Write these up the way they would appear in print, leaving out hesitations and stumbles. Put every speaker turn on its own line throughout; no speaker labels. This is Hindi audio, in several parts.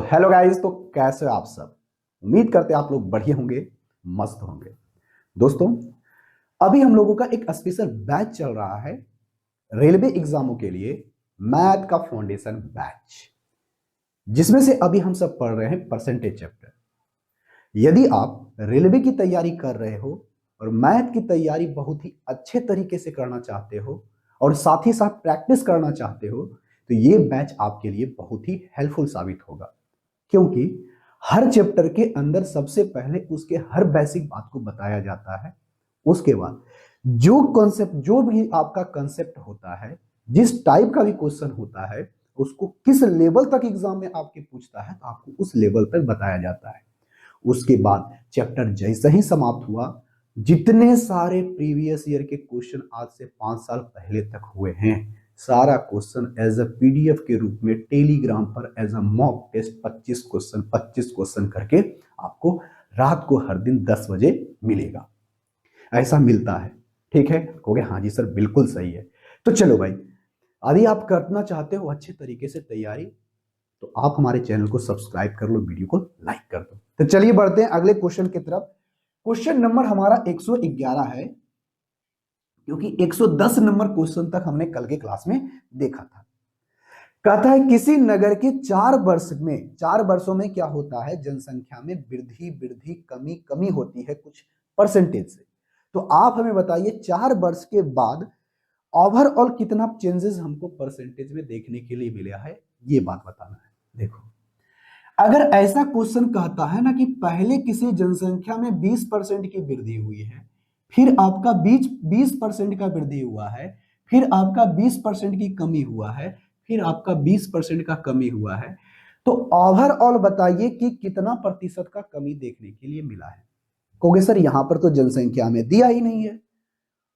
हेलो गाइस, तो कैसे हो आप सब। उम्मीद करते हैं आप लोग बढ़िया होंगे, मस्त होंगे। दोस्तों, अभी हम लोगों का एक स्पेशल बैच चल रहा है रेलवे एग्जामों के लिए, मैथ का फाउंडेशन बैच, जिसमें से अभी हम सब पढ़ रहे हैं परसेंटेज चैप्टर। यदि आप रेलवे की तैयारी कर रहे हो और मैथ की तैयारी बहुत ही अच्छे तरीके से करना चाहते हो और साथ ही साथ प्रैक्टिस करना चाहते हो, तो ये बैच आपके लिए बहुत ही हेल्पफुल साबित होगा। क्योंकि हर चैप्टर के अंदर सबसे पहले उसके हर बेसिक बात को बताया जाता है। उसके बाद जो भी आपका कंसेप्ट होता है, जिस टाइप का भी क्वेश्चन होता है, उसको किस लेवल तक एग्जाम में आपके पूछता है, तो आपको उस लेवल तक बताया जाता है। उसके बाद चैप्टर जैसे ही समाप्त हुआ, जितने सारे प्रीवियस ईयर के क्वेश्चन आज से 5 साल पहले तक हुए हैं, सारा क्वेश्चन एज अ पीडीएफ के रूप में टेलीग्राम पर as a mock test 25 question करके आपको रात को हर दिन 10 बजे मिलेगा। ऐसा मिलता है, ठीक है? कहोगे हाँ जी सर, बिल्कुल सही है। तो चलो भाई, यदि आप करना चाहते हो अच्छे तरीके से तैयारी, तो आप हमारे चैनल को सब्सक्राइब कर लो, वीडियो को लाइक कर दो। तो चलिए बढ़ते हैं अगले क्वेश्चन की तरफ। क्वेश्चन नंबर हमारा 111 है, क्योंकि 110 नंबर क्वेश्चन तक हमने कल के क्लास में देखा था। कहता है किसी नगर के 4 वर्षों में क्या होता है, जनसंख्या में वृद्धि वृद्धि कमी कमी होती है कुछ परसेंटेज से। तो आप हमें बताइए 4 वर्ष के बाद ओवरऑल कितना चेंजेस हमको परसेंटेज में देखने के लिए मिला है, ये बात बताना है। देखो, अगर ऐसा क्वेश्चन कहता है ना कि पहले किसी जनसंख्या में 20% की वृद्धि हुई है, फिर आपका 20% का वृद्धि हुआ है, फिर आपका 20% की कमी हुआ है, फिर आपका 20% का कमी हुआ है, तो ओवरऑल बताइए कि कितना प्रतिशत का कमी देखने के लिए मिला है। कहोगे सर यहां पर तो जनसंख्या में दिया ही नहीं है।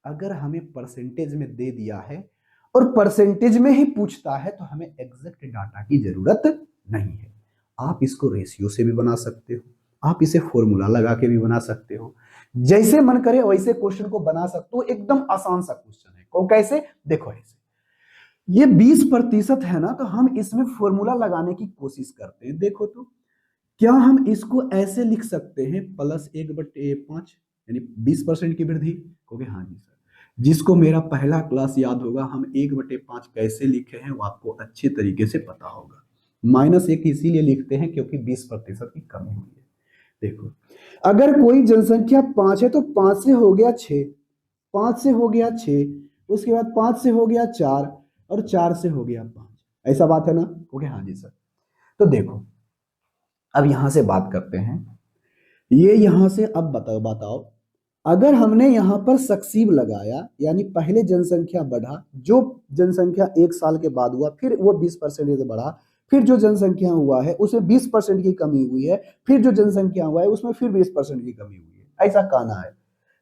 अगर हमें परसेंटेज में दे दिया है और परसेंटेज में ही पूछता है, तो हमें एग्जैक्ट डाटा की जरूरत नहीं है। आप इसको रेशियो से भी बना सकते हो, आप इसे फॉर्मूला लगा के भी बना सकते हो, जैसे मन करे वैसे क्वेश्चन को बना सकते हो। एकदम आसान सा क्वेश्चन है। को कैसे? देखो ऐसे, ये 20% है ना, तो हम इसमें फॉर्मूला लगाने की कोशिश करते हैं। देखो तो क्या हम इसको ऐसे लिख सकते हैं, +1/5, यानी 20% की वृद्धि? कहोगे हाँ जी सर, जिसको मेरा पहला क्लास याद होगा, हम 1/5 कैसे लिखे हैं वो आपको अच्छे तरीके से पता होगा। -1 इसीलिए लिखते हैं क्योंकि 20% की कमी हुई है। देखो, अगर कोई जनसंख्या 5 है तो 5 से हो गया 6, 5 से हो गया 6, उसके बाद 5 से हो गया 4, और 4 से हो गया 5। ऐसा बात है ना? कहोगे हाँ जी सर। तो देखो, अब यहां से बात करते हैं। ये यहां से अब बताओ, अगर हमने यहां पर सक्सीव लगाया, यानी पहले जनसंख्या बढ़ा, जो जनसंख्या 1 साल के बाद हुआ, फिर वो 20% से बढ़ा, फिर जो जनसंख्या हुआ है उसमें 20% की कमी हुई है, फिर जो जनसंख्या हुआ है उसमें फिर 20% की कमी हुई है, ऐसा कहना है।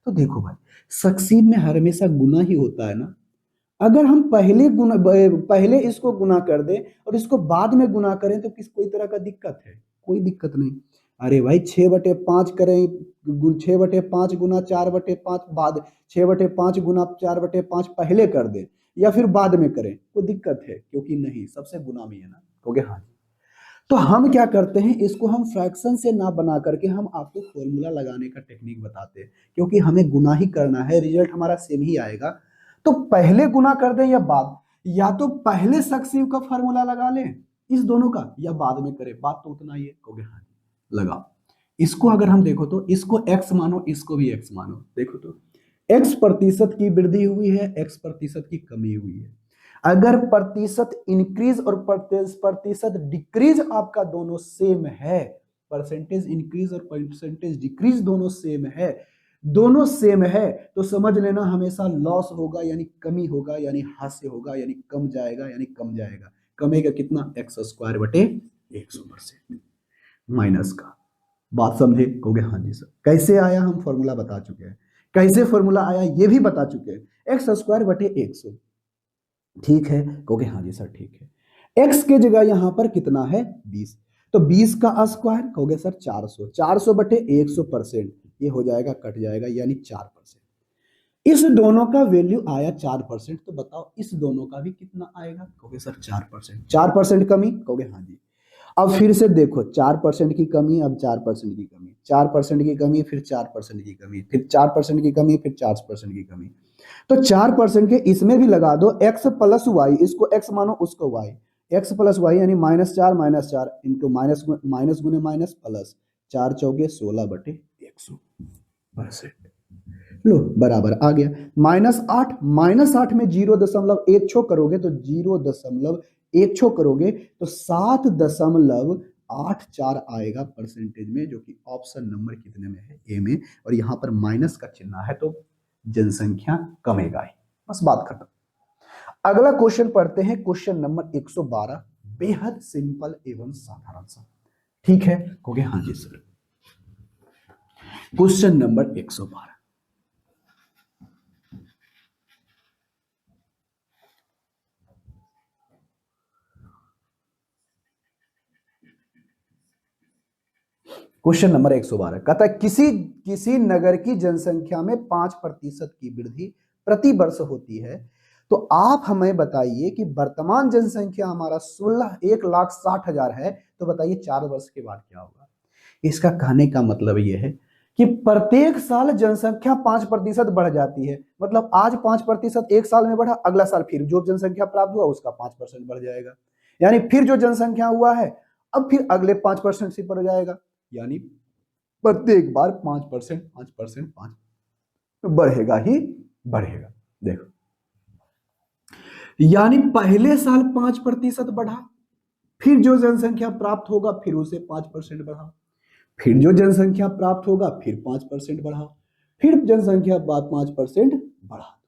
तो देखो भाई, सक्सीव में हमेशा गुना ही होता है ना। अगर हम पहले इसको गुना कर दें और इसको बाद में गुना करें, तो कोई तरह का दिक्कत है? कोई दिक्कत नहीं। अरे भाई 6/5 करें, 6/5 गुना 4/5 बाद, 6/5 गुना 4/5 पहले कर दे या फिर बाद में करें, कोई दिक्कत है? क्योंकि नहीं, सबसे गुना में है ना। कहोगे हाँ। तो हम क्या करते हैं, इसको हम फ्रैक्शन से ना बना करके हम आपको फॉर्मूला लगाने का टेक्निक बताते हैं, क्योंकि हमें गुना ही करना है, रिजल्ट हमारा सेम ही आएगा। तो पहले गुना कर दें या बाद, या तो पहले सक्सीव का फॉर्मूला लगा लें इस दोनों का, या बाद में करें, बात तो उतना ही है। कहोगे हाँ लगा। इसको अगर हम देखो तो इसको x मानो, इसको भी x मानो। देखो तो x% की वृद्धि हुई है, x% की कमी हुई है। अगर प्रतिशत इंक्रीज और प्रतिशत डिक्रीज आपका दोनों सेम है, परसेंटेज इंक्रीज और परसेंटेज डिक्रीज दोनों सेम है, दोनों सेम है, तो समझ लेना हमेशा लॉस होगा, यानी कमी होगा, यानी हास्य होगा, यानी कम जाएगा, यानी कम जाएगा। कमेगा कितना? x²/100% माइनस का। बात समझे? कहोगे हाँ जी सर। कैसे आया हम फॉर्मूला बता चुके हैं, कैसे फॉर्मूला आया ये भी बता चुके हैं। x²/100, ठीक है? कहोगे हाँ जी सर ठीक है। x के जगह यहां पर कितना है? 20, तो 20 का स्क्वायर, कहोगे सर 400, 400/100%, ये हो जाएगा, कट जाएगा, यानी 4%। इस दोनों का वैल्यू आया 4%, तो बताओ इस दोनों का भी कितना आएगा? कहोगे सर 4%। 4% कमी? कहोगे हाँ जी। अब फिर से देखो 4% की कमी, अब 4% की कमी, 4% की कमी, फिर 4% की कमी, फिर 4% की कमी, फिर 4% की कमी। तो 4% के इसमें भी लगा दो, एक्स प्लस वाई, इसको एक्स मानो उसको वाई, एक्स प्लस वाई यानी -4 इंटू माइनस माइनस गुने माइनस प्लस, 4×4 = 100%। लो बराबर आ गया। -8 में 0.1 छो करोगे तो 0.1 छो करोगे तो 7.84 आएगा परसेंटेज में, जो कि ऑप्शन नंबर कितने में है, ए में। और यहां पर माइनस का चिन्ह है तो जनसंख्या कमेगा ही, बस बात खत्म। अगला क्वेश्चन पढ़ते हैं, क्वेश्चन नंबर 112, बेहद सिंपल एवं साधारण सा। ठीक है, कहोगे हाँ जी sir. Question number 112, question number 112 कहता है किसी किसी नगर की जनसंख्या में 5% की वृद्धि प्रति वर्ष होती है, तो आप हमें बताइए कि वर्तमान जनसंख्या हमारा 1,60,000 है, तो बताइए 4 वर्ष के बाद क्या होगा। इसका कहने का मतलब यह है कि प्रत्येक साल जनसंख्या 5% बढ़ जाती है, मतलब आज 5% एक साल में बढ़ा, अगला साल फिर जो जनसंख्या प्राप्त हुआ उसका 5% बढ़ जाएगा, यानी फिर जो जनसंख्या हुआ है अब फिर अगले 5% से बढ़ जाएगा, यानी प्रत्येक बार 5%, 5%, 5 बढ़ेगा ही बढ़ेगा। देखो, यानी पहले साल 5% बढ़ा, फिर जो जनसंख्या प्राप्त होगा फिर उसे 5% बढ़ा, फिर जो जनसंख्या प्राप्त होगा फिर 5% बढ़ा, फिर जनसंख्या बाद 5% बढ़ा।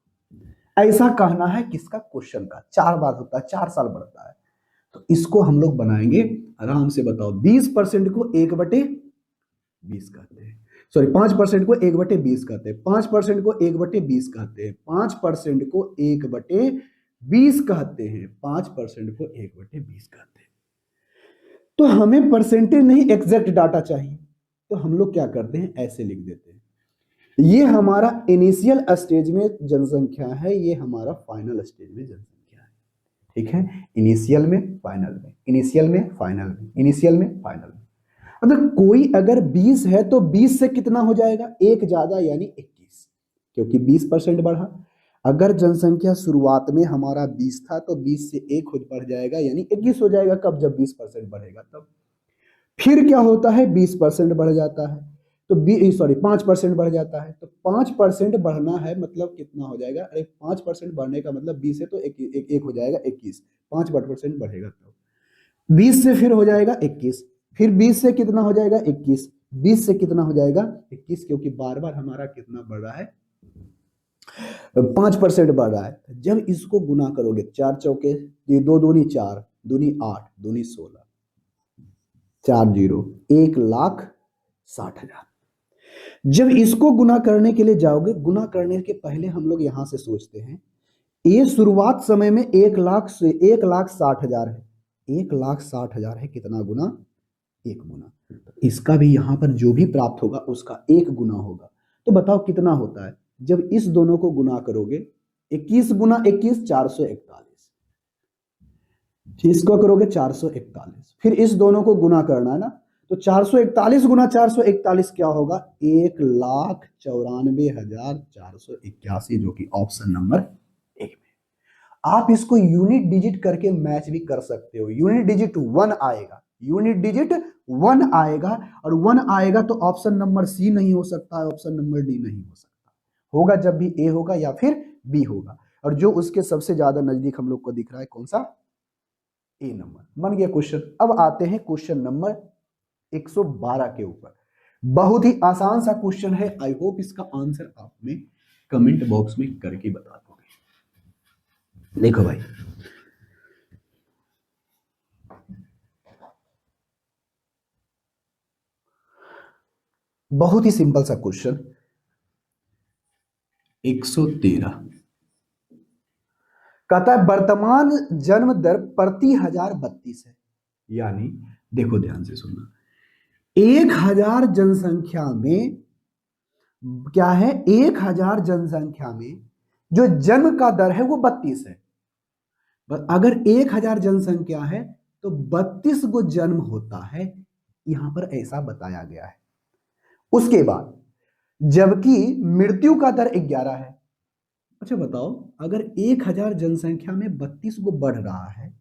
ऐसा कहना है किसका, क्वेश्चन का। 4 बार होता है, 4 साल बढ़ता है। तो इसको हम लोग बनाएंगे आराम से, बताओ 20% को 1/20 कहते हैं, सॉरी 5% को 1/20 कहते हैं, 5% को 1/20 कहते हैं, 5% को 1/20 कहते हैं, 5% को 1/20 कहते हैं। तो हमें परसेंटेज नहीं एग्जैक्ट डाटा चाहिए, तो हम लोग क्या करते हैं, ऐसे लिख देते हैं, ये हमारा इनिशियल स्टेज में जनसंख्या है, ये हमारा फाइनल स्टेज में जनसंख्या है। ठीक है, इनिशियल में, फाइनल में, इनिशियल में, फाइनल में, इनिशियल में, फाइनल में। अगर कोई अगर 20 है तो 20 से कितना हो जाएगा, एक ज्यादा यानी 21, क्योंकि 20% बढ़ा। अगर जनसंख्या शुरुआत में हमारा 20 था तो 20 से 1 बढ़ जाएगा यानी 21 हो जाएगा, कब, जब 20% बढ़ेगा तब। फिर क्या होता है, 20% बढ़ जाता है तो 5% बढ़ जाता है, तो 5% बढ़ना है मतलब कितना हो जाएगा, अरे 5% बढ़ने का मतलब 20 है तो एक हो जाएगा 21, 5% बढ़ेगा तब। 20 से फिर हो जाएगा 21, फिर 20 से कितना हो जाएगा 21, 20 से कितना हो जाएगा 21, क्योंकि बार बार हमारा कितना बढ़ रहा है, 5% बढ़ रहा है। जब इसको गुना करोगे, 4 चौके, ये 2 दूनी 4, दूनी 8, दूनी 16, 4 0, 1,60,000। जब इसको गुना करने के लिए जाओगे, गुना करने के पहले हम लोग यहां से सोचते हैं, ये शुरुआत समय में 1,60,000 है, 1,60,000 है, कितना गुना, 1 गुना। इसका भी यहां पर जो भी प्राप्त होगा उसका 1 गुना होगा। तो बताओ कितना होता है, जब इस दोनों को गुना करोगे, 21 गुना 21 441, इसको करोगे 441, फिर इस दोनों को गुना करना है ना, तो 441 गुना 441 क्या होगा, 1,94,481, जो कि ऑप्शन नंबर ए में। आप इसको यूनिट डिजिट करके मैच भी कर सकते हो, यूनिट डिजिट 1 आएगा, यूनिट डिजिट 1 आएगा, और 1 आएगा तो ऑप्शन नंबर सी नहीं हो सकता, ऑप्शन नंबर डी नहीं हो सकता, होगा जब भी ए होगा या फिर बी होगा, और जो उसके सबसे ज्यादा नजदीक हम लोग को दिख रहा है कौन सा, ए नंबर। बन गया क्वेश्चन। अब आते हैं क्वेश्चन नंबर 112 के ऊपर। बहुत ही आसान सा क्वेश्चन है, आई होप इसका आंसर आप में कमेंट बॉक्स में करके बता दोगे। देखो भाई, बहुत ही सिंपल सा क्वेश्चन, 113 कहता है वर्तमान जन्म दर प्रति 1032 है, यानी देखो ध्यान से सुनना, 1000 जनसंख्या में क्या है, 1000 जनसंख्या में जो जन्म का दर है वो 32 है। अगर 1000 जनसंख्या है तो 32 गो जन्म होता है, यहां पर ऐसा बताया गया है। उसके बाद जबकि मृत्यु का दर 11 है। अच्छा बताओ, अगर 1000 जनसंख्या में 32 गो बढ़ रहा है,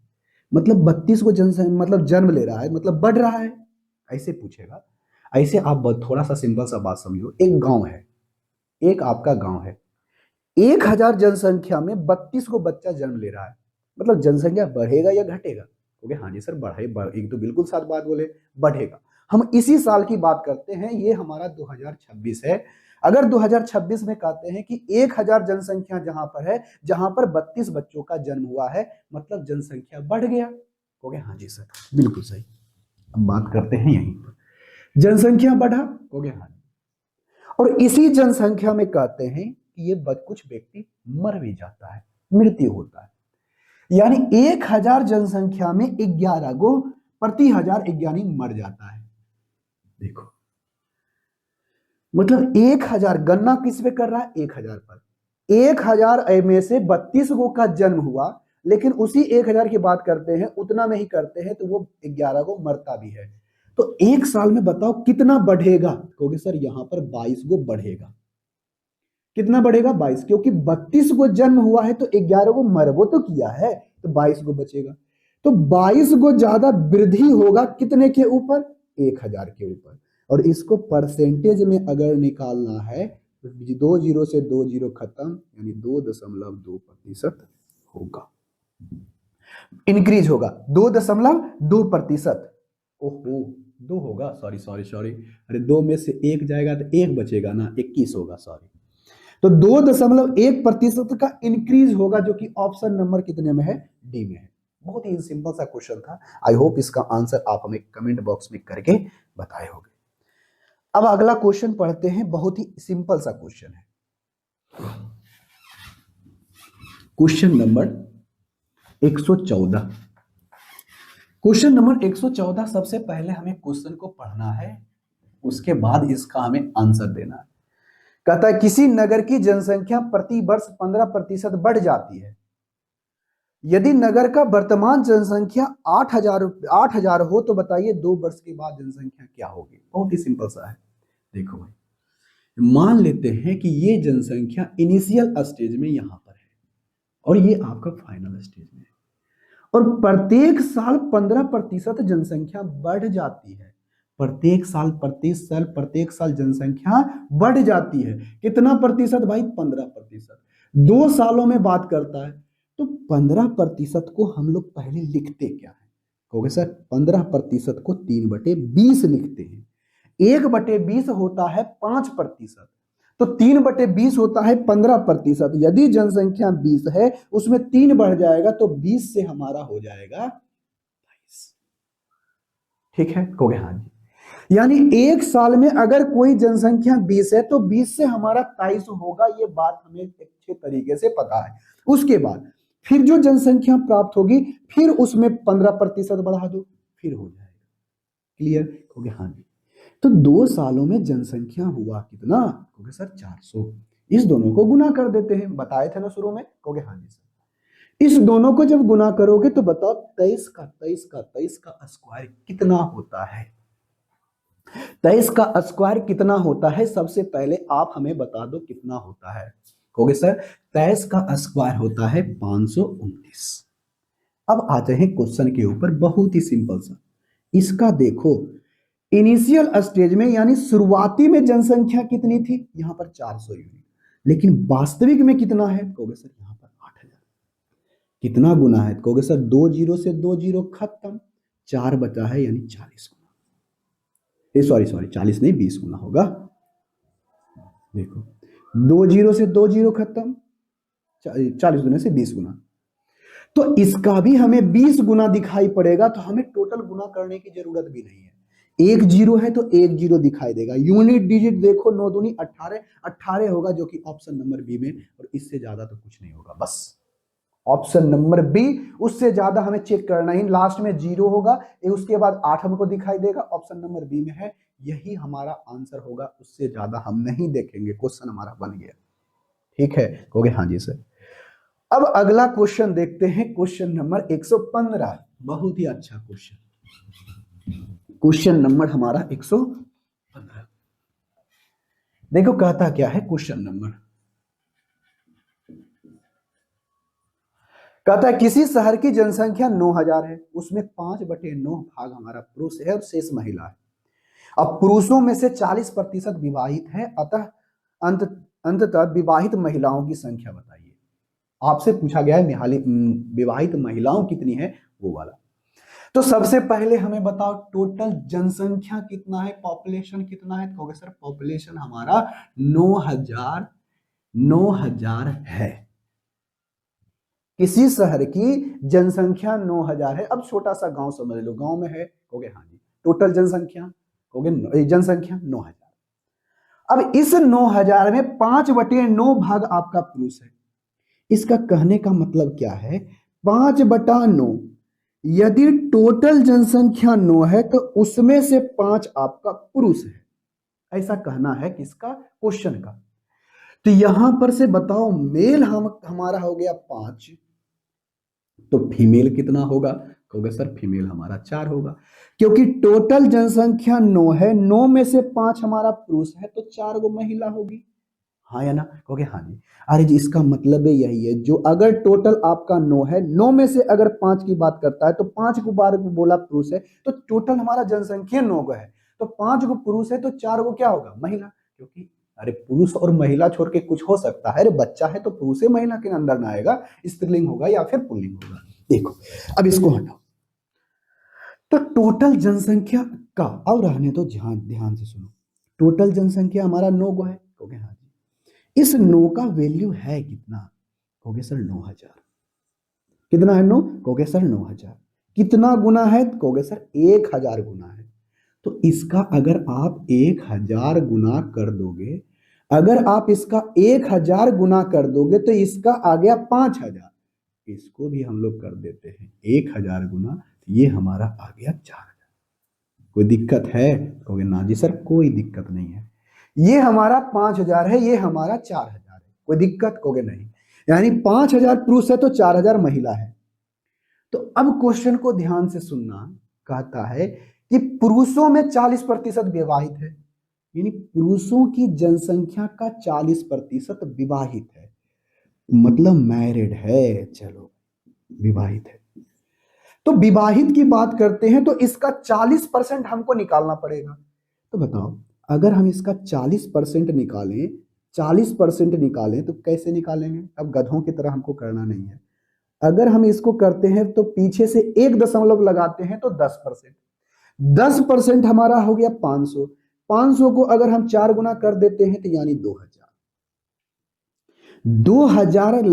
मतलब 32 गो जनसंख्या मतलब जन्म ले रहा है, मतलब बढ़ रहा है, ऐसे पूछेगा। ऐसे आप थोड़ा सा सिंपल सा बात समझो, एक गांव है, एक आपका गांव है, 1000 जनसंख्या में 32 को बच्चा जन्म ले रहा है, मतलब जनसंख्या बढ़ेगा या घटेगा? ओके हाँ जी सर, एक तो बिल्कुल साथ बात बोले, बढ़ेगा। हम इसी साल की बात करते हैं, ये हमारा 2026 है। अगर 2026 में कहते हैं कि 1000 जनसंख्या जहां पर है, जहां पर 32 बच्चों का जन्म हुआ है, मतलब जनसंख्या बढ़ गया। ओके हाँ जी सर, बिल्कुल सही। अब बात करते हैं यहीं पर, जनसंख्या बढ़ा। ओके हाँ, और इसी जनसंख्या में कहते हैं कि ये कुछ व्यक्ति मर भी जाता है, मृत्यु होता है। यानी 1000 जनसंख्या में 11 गो प्रति 1000 यानी मर जाता है। देखो, मतलब 1000 गन्ना किस पे कर रहा है? 1000 पर। 1000 में से 32 गो का जन्म हुआ, लेकिन उसी 1000 की बात करते हैं, उतना में ही करते हैं, तो वो 11 गो मरता भी है। तो एक साल में बताओ कितना बढ़ेगा? कहोगे सर यहां पर 22 गो बढ़ेगा। कितना बढ़ेगा? 22, क्योंकि 32 गो जन्म हुआ है तो 11 गो मरबो तो किया है, तो 22 गो बचेगा। तो 22 गो ज्यादा वृद्धि होगा कितने के ऊपर? 1000 के ऊपर। और इसको परसेंटेज में अगर निकालना है तो 20 से 20 खत्म, यानी 2.2% होगा, इंक्रीज होगा 2.2%। ओहो, 2 होगा, सॉरी सॉरी सॉरी, अरे 2 में से 1 जाएगा तो 1 बचेगा ना, 21 होगा, सॉरी। तो 2.1% का इंक्रीज होगा, जो कि ऑप्शन नंबर कितने में है? डी में है। बहुत ही सिंपल सा क्वेश्चन था। आई होप इसका आंसर आप हमें कमेंट बॉक्स में करके बताए होंगे। अब अगला क्वेश्चन पढ़ते हैं, बहुत ही सिंपल सा क्वेश्चन है। Question number 114। क्वेश्चन नंबर 114, सबसे पहले हमें क्वेश्चन को पढ़ना है, उसके बाद इसका हमें आंसर देना है। कहता है किसी नगर की जनसंख्या प्रति वर्ष 15% बढ़ जाती है। यदि नगर का वर्तमान जनसंख्या 8000 हो तो बताइए 2 वर्ष के बाद जनसंख्या क्या होगी? बहुत ही सिंपल सा है। देखो भाई, मान लेते हैं कि ये जनसंख्या इनिशियल स्टेज में यहां पर है और ये आपका फाइनल स्टेज में है, और प्रत्येक साल 15% जनसंख्या बढ़ जाती है। प्रत्येक साल जनसंख्या बढ़ जाती है। कितना प्रतिशत भाई? 15%। 2 सालों में बात करता है, तो 15% को हम लोग पहले लिखते क्या है? कहोगे सर 15% को 3/20 लिखते हैं। 1/20 होता है 5%, तो 3/20 होता है 15%। यदि जनसंख्या 20 है, उसमें 3 बढ़ जाएगा, तो 20 से हमारा हो जाएगा 22। ठीक है, कहोगे हाँ जी। यानी एक साल में अगर कोई जनसंख्या 20 है तो 20 से हमारा 23 होगा, ये बात हमें अच्छे तरीके से पता है। उसके बाद फिर जो जनसंख्या प्राप्त होगी, फिर उसमें 15% बढ़ा दो, फिर हो जाएगा। क्लियर? कहोगे हाँ जी। तो 2 सालों में जनसंख्या हुआ कितना? कहोगे सर 400। इस दोनों को गुना कर देते हैं, बताए थे ना शुरू में। कहोगे हाँ जी सर। इस दोनों को जब गुना करोगे तो बताओ 23 का स्क्वायर कितना होता है? 23 का स्क्वायर कितना होता है? सबसे पहले आप हमें बता दो कितना होता है। कहोगे सर 23 का स्क्वायर होता है 529। अब आते हैं क्वेश्चन के ऊपर, बहुत ही सिंपल सा। इसका देखो, इनिशियल स्टेज में यानी शुरुआती में जनसंख्या कितनी थी? यहां पर 400 यूनिट, लेकिन वास्तविक में कितना है? कहोगे सर यहां पर 8000। कितना गुना है? कहोगे सर 20 से 20 खत्म, 4 बचा है, यानी 40 गुना। सॉरी सॉरी, 40 नहीं, 20 गुना होगा। देखो, 20 से 20 खत्म, 40 गुना से 20 गुना, तो इसका भी हमें 20 गुना दिखाई पड़ेगा, तो हमें टोटल गुना करने की जरूरत भी नहीं है। एक जीरो है तो एक जीरो दिखाई देगा। यूनिट डिजिट देखो, 9 दूनी 18, 18 होगा, जो कि ऑप्शन नंबर बी में, और इससे ज्यादा तो कुछ नहीं होगा, बस ऑप्शन नंबर बी। उससे ज्यादा हमें चेक करना ही, लास्ट में 0 होगा, उसके बाद 8 हमको दिखाई देगा, ऑप्शन नंबर बी में है, यही हमारा आंसर होगा। उससे ज्यादा हम नहीं देखेंगे, क्वेश्चन हमारा बन गया। ठीक है, कहोगे हाँ जी सर। अब अगला क्वेश्चन देखते हैं, क्वेश्चन नंबर 115। बहुत ही अच्छा क्वेश्चन। क्वेश्चन नंबर हमारा 115। देखो कहता क्या है क्वेश्चन नंबर, कहता है किसी शहर की जनसंख्या 9000 है, उसमें 5/9 भाग हमारा पुरुष है और शेष महिला है। अब पुरुषों में से 40% विवाहित है, अतः अंत अंततः विवाहित महिलाओं की संख्या बताइए। आपसे पूछा गया है विवाहित महिलाओं कितनी है, वो वाला। तो सबसे पहले हमें बताओ टोटल जनसंख्या कितना है, पॉपुलेशन कितना है। कहोगे सर पॉपुलेशन हमारा 9000 है। किसी शहर की जनसंख्या 9000 है। अब छोटा सा गांव समझ लो, गांव में है, कहोगे हाँ जी। टोटल जनसंख्या, कहोगे जनसंख्या 9000। अब इस 9000 में 5/9 भाग आपका पुरुष है। इसका कहने का मतलब क्या है, 5/9। यदि टोटल जनसंख्या 9 है तो उसमें से 5 आपका पुरुष है, ऐसा कहना है किसका, क्वेश्चन का। तो यहां पर से बताओ मेल हमारा हो गया 5, तो फीमेल कितना होगा। कहोगे सर फीमेल हमारा 4 होगा, क्योंकि टोटल जनसंख्या 9 है, 9 में से 5 हमारा पुरुष है, तो 4 गो महिला होगी। हाँ या ना, कहोगे हाँ जी। अरे जी इसका मतलब यही है, जो अगर टोटल आपका 9 है, 9 में से अगर 5 की बात करता है तो 5 को बार को बोला पुरुष है, तो टोटल हमारा जनसंख्या 9 गो है, तो 5 गो पुरुष है तो 4 गो क्या होगा, महिला। क्योंकि अरे पुरुष और महिला छोड़ के कुछ हो सकता है, अरे बच्चा है तो पुरुष है, महिला के अंदर ना आएगा, स्त्रीलिंग होगा या फिर पुल्लिंग होगा। देखो अब इसको हटाओ, तो टोटल जनसंख्या का, और रहने तो ध्यान ध्यान से सुनो, टोटल जनसंख्या हमारा 9 गो है, कहोगे हाँ जी। इस 9 का वैल्यू है कितना, कहोगे सर 9000। कितना है 9, कहोगे सर 9000। कितना गुना है, कहोगे सर 1000 गुना है। तो इसका अगर आप 1000 गुना कर दोगे, अगर आप इसका 1000 गुना कर दोगे तो इसका आ गया 5000। इसको भी हम लोग कर देते हैं 1000 गुना, ये हमारा आ गया 4000। कोई दिक्कत है, कहोगे ना जी सर कोई दिक्कत नहीं है। ये हमारा 5000 है, ये हमारा 4000 है, कोई दिक्कत, कहोगे नहीं। यानी 5000 पुरुष है तो 4000 महिला है। तो अब क्वेश्चन को ध्यान से सुनना, कहता है कि पुरुषों में 40% विवाहित है, यानी पुरुषों की जनसंख्या का 40% विवाहित है, मतलब मैरिड है, चलो विवाहित है। तो विवाहित की बात करते हैं तो इसका 40% हमको निकालना पड़ेगा। तो बताओ अगर हम इसका 40% निकालें, 40% निकालें तो कैसे निकालेंगे, अब गधों की तरह हमको करना नहीं है। अगर हम इसको करते हैं तो पीछे से 1 दशमलव लगाते हैं तो 10%। 10% हमारा हो गया 500। 500 को अगर हम 4 गुना कर देते हैं तो यानी 2000। 2000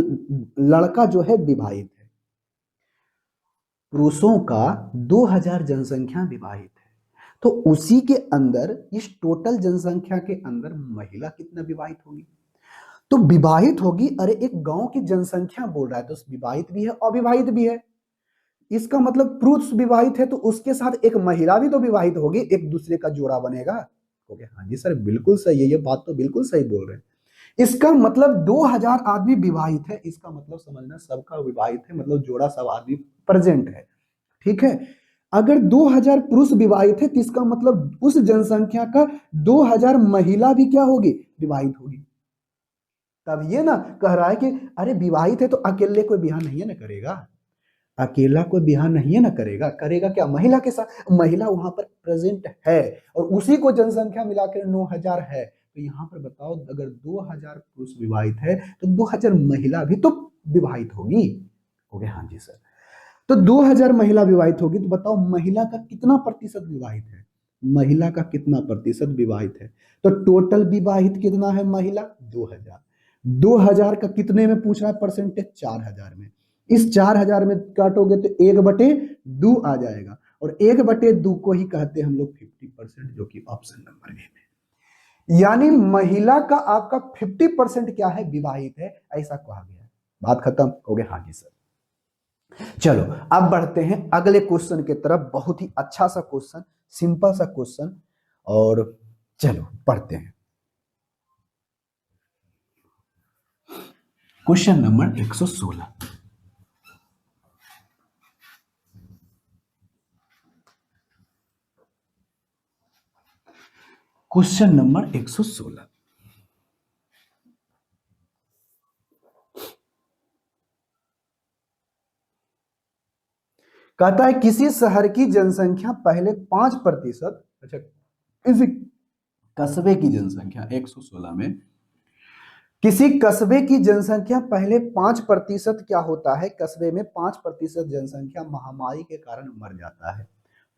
लड़का जो है विवाहित है, पुरुषों का 2000 जनसंख्या विवाहित है, तो उसी के अंदर इस टोटल जनसंख्या के अंदर महिला कितना विवाहित होगी, तो विवाहित होगी। अरे एक गांव की जनसंख्या बोल रहा है तो विवाहित भी है अविवाहित भी है, इसका मतलब पुरुष विवाहित है तो उसके साथ एक महिला भी तो विवाहित होगी, एक दूसरे का जोड़ा बनेगा। ओके हाँ जी सर बिल्कुल सही है, ये बात तो बिल्कुल सही बोल रहे हैं। इसका मतलब 2000 आदमी विवाहित है, इसका मतलब समझना सबका विवाहित है, मतलब जोड़ा सब आदमी प्रेजेंट है, ठीक है। अगर 2000 पुरुष विवाहित है तो इसका मतलब उस जनसंख्या का 2000 महिला भी क्या होगी, विवाहित होगी। तब ये ना कह रहा है कि अरे विवाहित है तो अकेले कोई ब्याह नहीं है ना करेगा, अकेला कोई ब्याह नहीं है ना करेगा, करेगा क्या, महिला के साथ, महिला वहां पर प्रेजेंट है और उसी को जनसंख्या मिलाकर 9000 है। तो यहाँ पर बताओ अगर 2000 पुरुष विवाहित है तो 2000 महिला भी तो विवाहित होगी। हो गया हाँ जी सर। तो 2000 महिला विवाहित होगी, तो बताओ महिला का कितना प्रतिशत विवाहित है, महिला का कितना प्रतिशत विवाहित है। तो टोटल विवाहित कितना है महिला, 2000। 2000 का कितने में पूछ रहा है परसेंटेज, 4000 में। इस 4000 में काटोगे तो 1/2 आ जाएगा, और 1/2 को ही कहते हैं हम लोग 50%, जो कि ऑप्शन नंबर ए में। यानी महिला का आपका 50% क्या है, विवाहित है, ऐसा कहा गया है। बात खत्म हो गया, हाँ जी सर। चलो अब बढ़ते हैं अगले क्वेश्चन की तरफ, बहुत ही अच्छा सा क्वेश्चन, सिंपल सा क्वेश्चन, और चलो पढ़ते हैं। Question number 116। Question number 116। कहता है किसी शहर की जनसंख्या पहले 5%, अच्छा किसी कस्बे की जनसंख्या 116 में, किसी कस्बे की जनसंख्या पहले 5% क्या होता है, कस्बे में 5% जनसंख्या महामारी के कारण मर जाता है।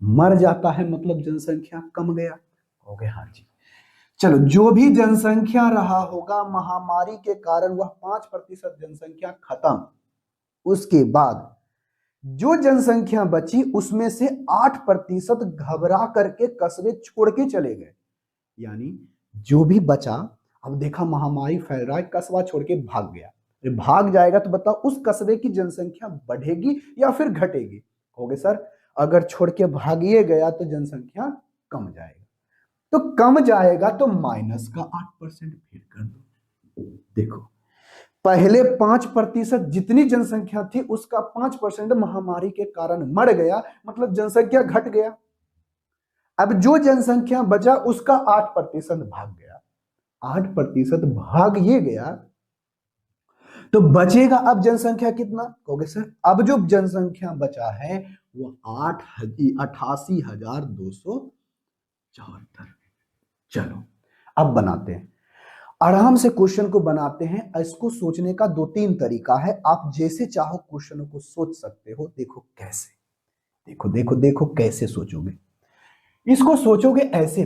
मर जाता है मतलब जनसंख्या कम गया, हो गया हाँ जी। चलो जो भी जनसंख्या रहा होगा महामारी के कारण वह 5% जनसंख्या खत्म, उसके बाद जो जनसंख्या बची उसमें से 8% घबरा करके कस्बे छोड़ के चले गए। यानी जो भी बचा, अब देखा महामारी फैल रहा है, कस्बा छोड़ के भाग गया। भाग जाएगा तो बताओ उस कस्बे की जनसंख्या बढ़ेगी या फिर घटेगी? कहोगे सर अगर छोड़ के भागिए गया तो जनसंख्या कम जाएगा, तो कम जाएगा तो माइनस का 8% फिर कर दो। देखो पहले 5% जितनी जनसंख्या थी उसका 5% महामारी के कारण मर गया, मतलब जनसंख्या घट गया। अब जो जनसंख्या बचा उसका 8% भाग गया, 8% भाग ये गया तो बचेगा अब जनसंख्या कितना? कहोगे सर अब जो जनसंख्या बचा है वो 88,274। चलो अब बनाते हैं, आराम से क्वेश्चन को बनाते हैं। इसको सोचने का 2-3 तरीका है, आप जैसे चाहो क्वेश्चनों को सोच सकते हो। देखो कैसे, देखो देखो देखो कैसे सोचोगे। इसको सोचोगे ऐसे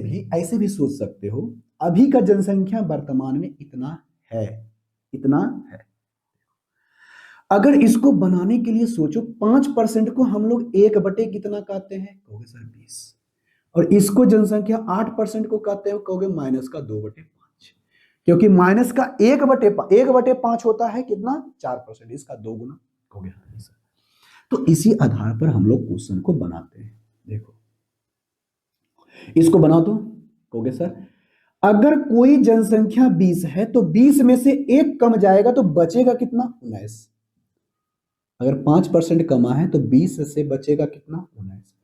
भी सोच सकते हो। अभी का जनसंख्या वर्तमान में इतना है, इतना है। अगर इसको बनाने के लिए सोचो 5% को हम लोग 1 बटे कितना कहते हैं? कहोगे सर 20। और इसको जनसंख्या 8% को कहते हो, कहोगे माइनस का 2/5, क्योंकि माइनस का 1/5 होता है कितना? 4%, इसका 2 गुना। कहोगे हाँ सर। तो इसी आधार पर हम लोग क्वेश्चन को बनाते हैं। देखो इसको बनाओ तो कहोगे सर अगर कोई जनसंख्या 20 है तो 20 में से 1 कम जाएगा तो बचेगा कितना? 19। अगर 5% कमा है तो 20 से बचेगा कितना? 19।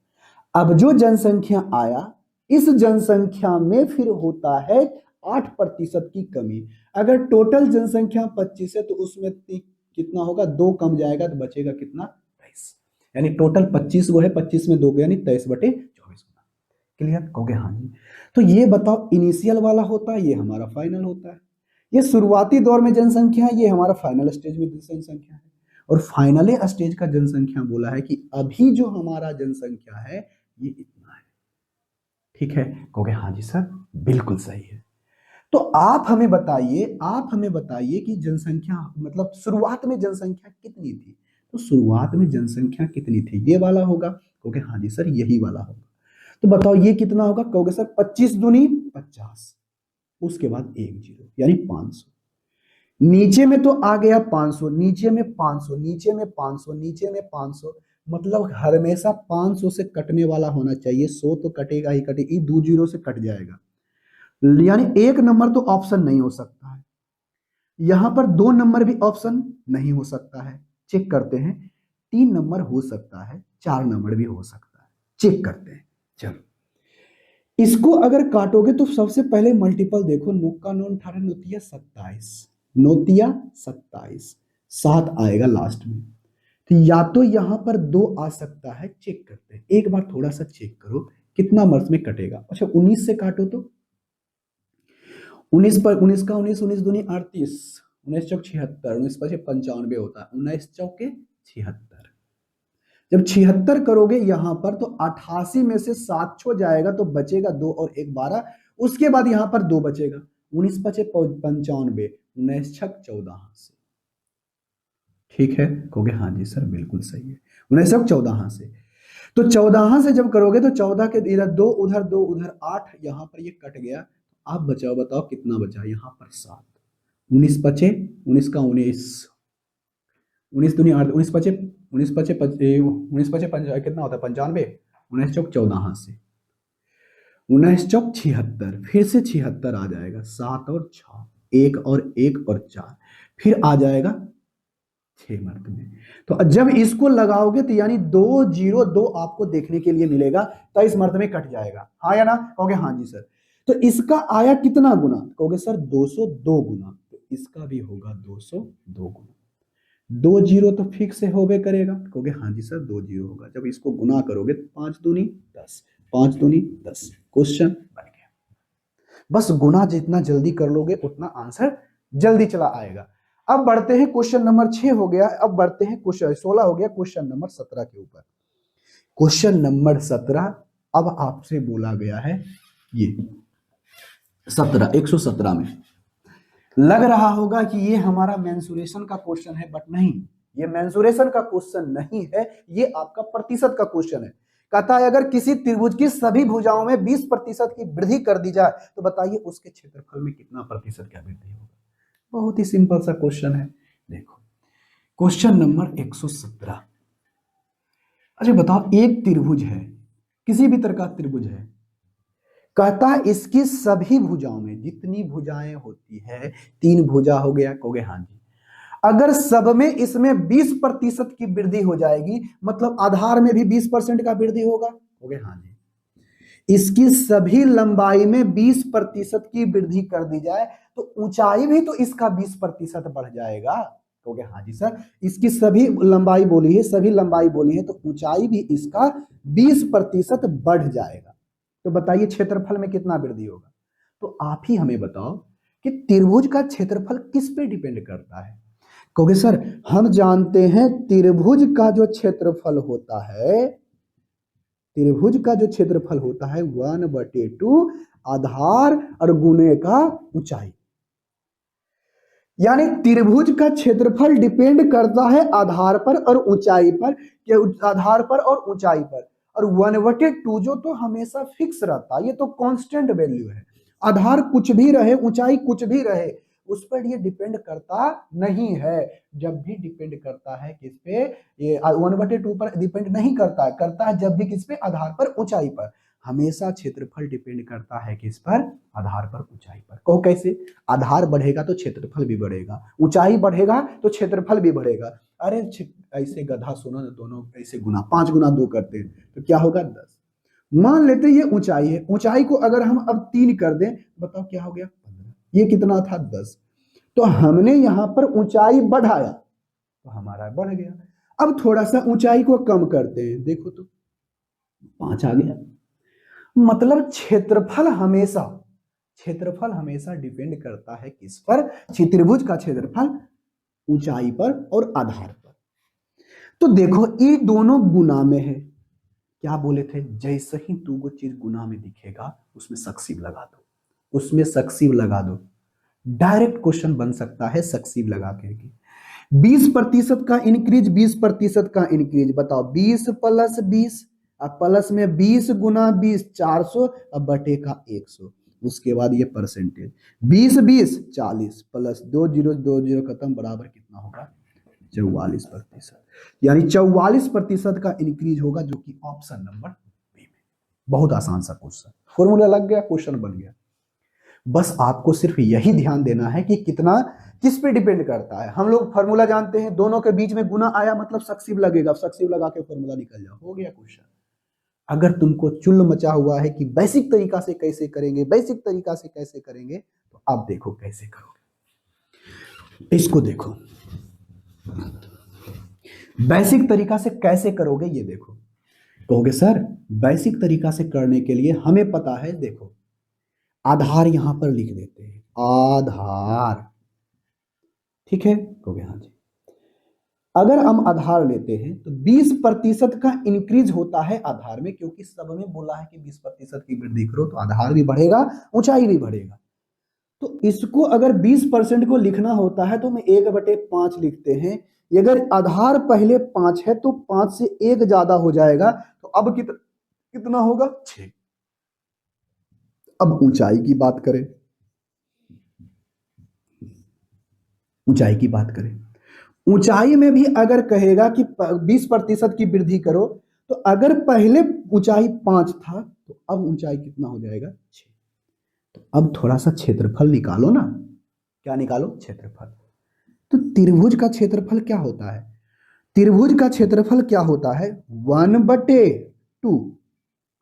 अब जो जनसंख्या आया इस जनसंख्या में फिर होता है 8% की कमी। अगर टोटल जनसंख्या 25 है तो उसमें कितना होगा? 2 कम जाएगा तो बचेगा कितना? 23। यानी टोटल 25 वो है, 25 में 2 गया, यानी 23/24। क्लियर? कहोगे हाँ जी। तो ये बताओ इनिशियल वाला होता है, ये हमारा फाइनल होता है। ये शुरुआती दौर में जनसंख्या है, ये हमारा फाइनल स्टेज में जनसंख्या है। और फाइनल स्टेज का जनसंख्या बोला है कि अभी जो हमारा जनसंख्या है ये इतना है। ठीक है? कहोगे हाँ जी सर बिल्कुल सही है। तो आप हमें बताइए, आप हमें बताइए कि जनसंख्या मतलब शुरुआत में जनसंख्या कितनी थी? तो शुरुआत में जनसंख्या कितनी थी? ये वाला होगा। कहोगे हाँ जी सर यही वाला होगा। तो बताओ ये कितना होगा? कहोगे सर 25 दूनी 50, उसके बाद 1 जीरो यानी 500। नीचे में तो आ गया 500, नीचे में 500, नीचे में 500, नीचे में 500, मतलब हमेशा 500 से कटने वाला होना चाहिए। 100 तो कटेगा ही कटेगा, 2 जीरो से कट जाएगा, यानी 1 नंबर तो ऑप्शन नहीं हो सकता है। यहां पर 2 नंबर भी ऑप्शन नहीं हो सकता है। चेक करते हैं, 3 नंबर हो सकता है, 4 नंबर भी हो सकता है। चेक करते हैं। चलो इसको अगर काटोगे तो सबसे पहले मल्टीपल देखो, नोका नौ 18 नोतिया 27, नोतिया 27, 7 आएगा लास्ट में। तो या तो यहां पर 2 आ सकता है। चेक करते हैं एक बार, थोड़ा सा चेक करो कितना मर्स में कटेगा। अच्छा 19 से काटो तो 19 पर 19 का 19, 19 दूनी 38, 19 चौक 76, 19 पचे 95 होता है, 19 चौके 76। जब 76 करोगे यहां पर तो 88 में से 7 छो जाएगा तो बचेगा 2 और 1 12, उसके बाद यहां पर 2 बचेगा। 19 पचे 95, 19 छक 14 से। ठीक है? कहोगे हाँ जी सर बिल्कुल सही है, 19 छक 14 से। तो 14 से जब करोगे तो 14 के इधर 2 उधर 2 उधर 8, यहां पर ये कट गया। आप बचाओ, बताओ कितना बचा? यहां पर 7, 19 पचे 19 का 19, 19 दूनी 8, 19 पचे 19 पचे 19 पचे कितना होता है? 95, 19 चौक 14 से, 19 चौक 76, फिर से 76 आ जाएगा, 7 और 6, 1 और 1 और 4, फिर आ जाएगा 6 मर्द में। तो जब इसको लगाओगे तो यानी 202 आपको देखने के लिए मिलेगा, 23 मर्द में कट जाएगा। हाँ या ना? कहोगे हाँ जी सर। तो इसका आया कितना गुना, कहोगे सर 202 गुना, तो इसका भी होगा 202 गुना। 2 जीरो तो फिक्स से होबे करेगा, कहोगे हाँ जी सर 2 जीरो होगा। जब इसको गुना करोगे 5 दूनी 10, 5 दूनी 10, क्वेश्चन बन गया। बस गुना जितना जल्दी कर लोगे उतना आंसर जल्दी चला आएगा। अब बढ़ते हैं क्वेश्चन नंबर 6 हो गया, अब बढ़ते हैं क्वेश्चन 16 हो गया, क्वेश्चन नंबर 17 के ऊपर। क्वेश्चन नंबर 17 अब आपसे बोला गया है ये 17 117 में। लग रहा होगा कि ये हमारा मेंसुरेशन का क्वेश्चन है, बट नहीं, ये मेंसुरेशन का क्वेश्चन नहीं है, ये आपका प्रतिशत का क्वेश्चन है। कहता है अगर किसी त्रिभुज की सभी भुजाओं में 20% की वृद्धि कर दी जाए तो बताइए उसके क्षेत्रफल में कितना प्रतिशत की वृद्धि होगा। बहुत ही सिंपल सा क्वेश्चन है। देखो क्वेश्चन नंबर 117। अच्छा बताओ, एक त्रिभुज है, किसी भी तरह का त्रिभुज है, कहता है इसकी सभी भुजाओं में, जितनी भुजाएं होती है, 3 भुजा हो गया, कहोगे हाँ जी, अगर सब में इसमें 20% की वृद्धि हो जाएगी, मतलब आधार में भी 20% का वृद्धि होगा, कहोगे हाँ जी। इसकी सभी लंबाई में 20% की वृद्धि कर दी जाए तो ऊंचाई भी तो इसका 20% बढ़ जाएगा, कहोगे हाँ जी सर। इसकी सभी लंबाई बोली है, सभी लंबाई बोली है, तो ऊंचाई भी इसका 20% बढ़ जाएगा। तो बताइए क्षेत्रफल में कितना वृद्धि होगा। तो आप ही हमें बताओ कि त्रिभुज का क्षेत्रफल किस पे डिपेंड करता है। कहोगे सर हम जानते हैं त्रिभुज का जो क्षेत्रफल होता है, त्रिभुज का जो क्षेत्रफल होता है 1/2 आधार और गुणे का ऊंचाई। यानी त्रिभुज का क्षेत्रफल डिपेंड करता है आधार पर और ऊंचाई पर, आधार पर और ऊंचाई पर। और 1/2 जो तो हमेशा फिक्स रहता है, ये तो कांस्टेंट वैल्यू है। आधार कुछ भी रहे, ऊंचाई कुछ भी रहे, उस पर ये डिपेंड करता नहीं है। जब भी डिपेंड करता है किस पे, ये 1/2 पर डिपेंड नहीं करता है, करता है जब भी किस पे, आधार पर ऊंचाई पर। हमेशा क्षेत्रफल डिपेंड करता है किस पर, आधार पर ऊंचाई पर। कहो कैसे, आधार बढ़ेगा तो क्षेत्रफल भी बढ़ेगा, ऊंचाई बढ़ेगा तो क्षेत्रफल भी बढ़ेगा। अरे ऐसे गधा सुनो ना, दोनों ऐसे गुना, 5 गुना 2 करते हैं तो क्या होगा 10। मान लेते ये ऊंचाई है, ऊंचाई को अगर हम अब 3 कर दें, बताओ क्या हो गया 15, ये कितना था 10। तो हमने यहां पर ऊंचाई बढ़ाया तो हमारा बढ़ गया। अब थोड़ा सा ऊंचाई को कम करते हैं, देखो तो 5 आ गया। मतलब क्षेत्रफल हमेशा डिपेंड करता है किस पर, त्रिभुज का क्षेत्रफल ऊंचाई पर और आधार पर। तो देखो ये दोनों गुना में है, क्या बोले थे, जैसे ही तुमको चीज गुना में दिखेगा उसमें सक्सीव लगा दो, उसमें सक्सीव लगा दो। डायरेक्ट क्वेश्चन बन सकता है सक्सीव लगा के। 20% का इंक्रीज, 20% का इंक्रीज, बताओ 20 + 20, अब प्लस में 20 गुना 20 400, अब बटे का 100, उसके बाद ये परसेंटेज 20 20 40 प्लस 2 जीरो 2 जीरो खत्म, बराबर कितना होगा 44%। यानी 44% का इंक्रीज होगा, जो कि ऑप्शन नंबर बी में। बहुत आसान सा क्वेश्चन, फॉर्मूला लग गया, क्वेश्चन बन गया। बस आपको सिर्फ यही ध्यान देना है कि कितना किस पे डिपेंड करता है। हम लोग फॉर्मूला जानते हैं, दोनों के बीच में गुना आया मतलब सक्सीव लगेगा, सक्सीव लगा के फॉर्मूला निकल जाओ, हो गया क्वेश्चन। अगर तुमको चुल मचा हुआ है कि बेसिक तरीका से कैसे करेंगे, बेसिक तरीका से कैसे करेंगे, तो आप देखो कैसे करोगे। इसको देखो बेसिक तरीका से कैसे करोगे, ये देखो। कहोगे सर बेसिक तरीका से करने के लिए हमें पता है, देखो आधार यहां पर लिख देते हैं, आधार, ठीक है, कहोगे हाँ जी। अगर हम आधार लेते हैं तो 20% का इंक्रीज होता है आधार में, क्योंकि सब में बोला है कि 20% की वृद्धि करो तो आधार भी बढ़ेगा, ऊंचाई भी बढ़ेगा। तो इसको अगर 20% को लिखना होता है तो हम 1/5 लिखते हैं। अगर आधार पहले 5 है तो 5 से 1 ज्यादा हो जाएगा, तो अब कितना होगा 6। अब ऊंचाई की बात करें, ऊंचाई की बात करें, ऊंचाई में भी अगर कहेगा कि 20% की वृद्धि करो, तो अगर पहले ऊंचाई 5 था तो अब ऊंचाई कितना हो जाएगा 6। तो अब थोड़ा सा क्षेत्रफल निकालो ना, क्या निकालो, क्षेत्रफल। तो त्रिभुज का क्षेत्रफल क्या होता है, त्रिभुज का क्षेत्रफल क्या होता है 1/2।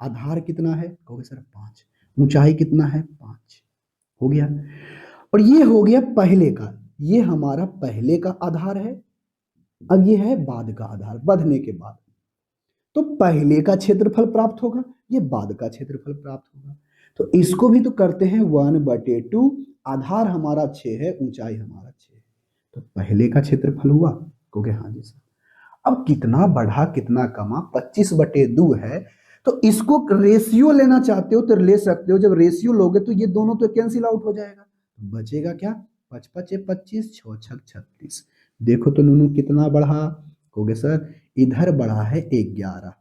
आधार कितना है, कहोगे सर 5, ऊंचाई कितना है 5, हो गया। और ये हो गया पहले का, ये हमारा पहले का आधार है। अब ये है बाद का आधार, बढ़ने के बाद। तो पहले का क्षेत्रफल प्राप्त होगा, ये बाद का क्षेत्रफल प्राप्त होगा। तो इसको भी तो करते हैं 1/2, आधार हमारा 6 है, ऊंचाई हमारा 6 है, तो पहले का क्षेत्रफल हुआ। कहोगे हाँ जी सर। अब कितना बढ़ा कितना कमा, 25/2 है, तो इसको रेशियो लेना चाहते हो तो ले सकते हो। जब रेशियो लोगे तो ये दोनों तो कैंसिल आउट हो जाएगा, बचेगा क्या, 5×5 = 25, 6×6 = 36। देखो तो नूनू कितना बढ़ा, कहोगे सर इधर बढ़ा है 11,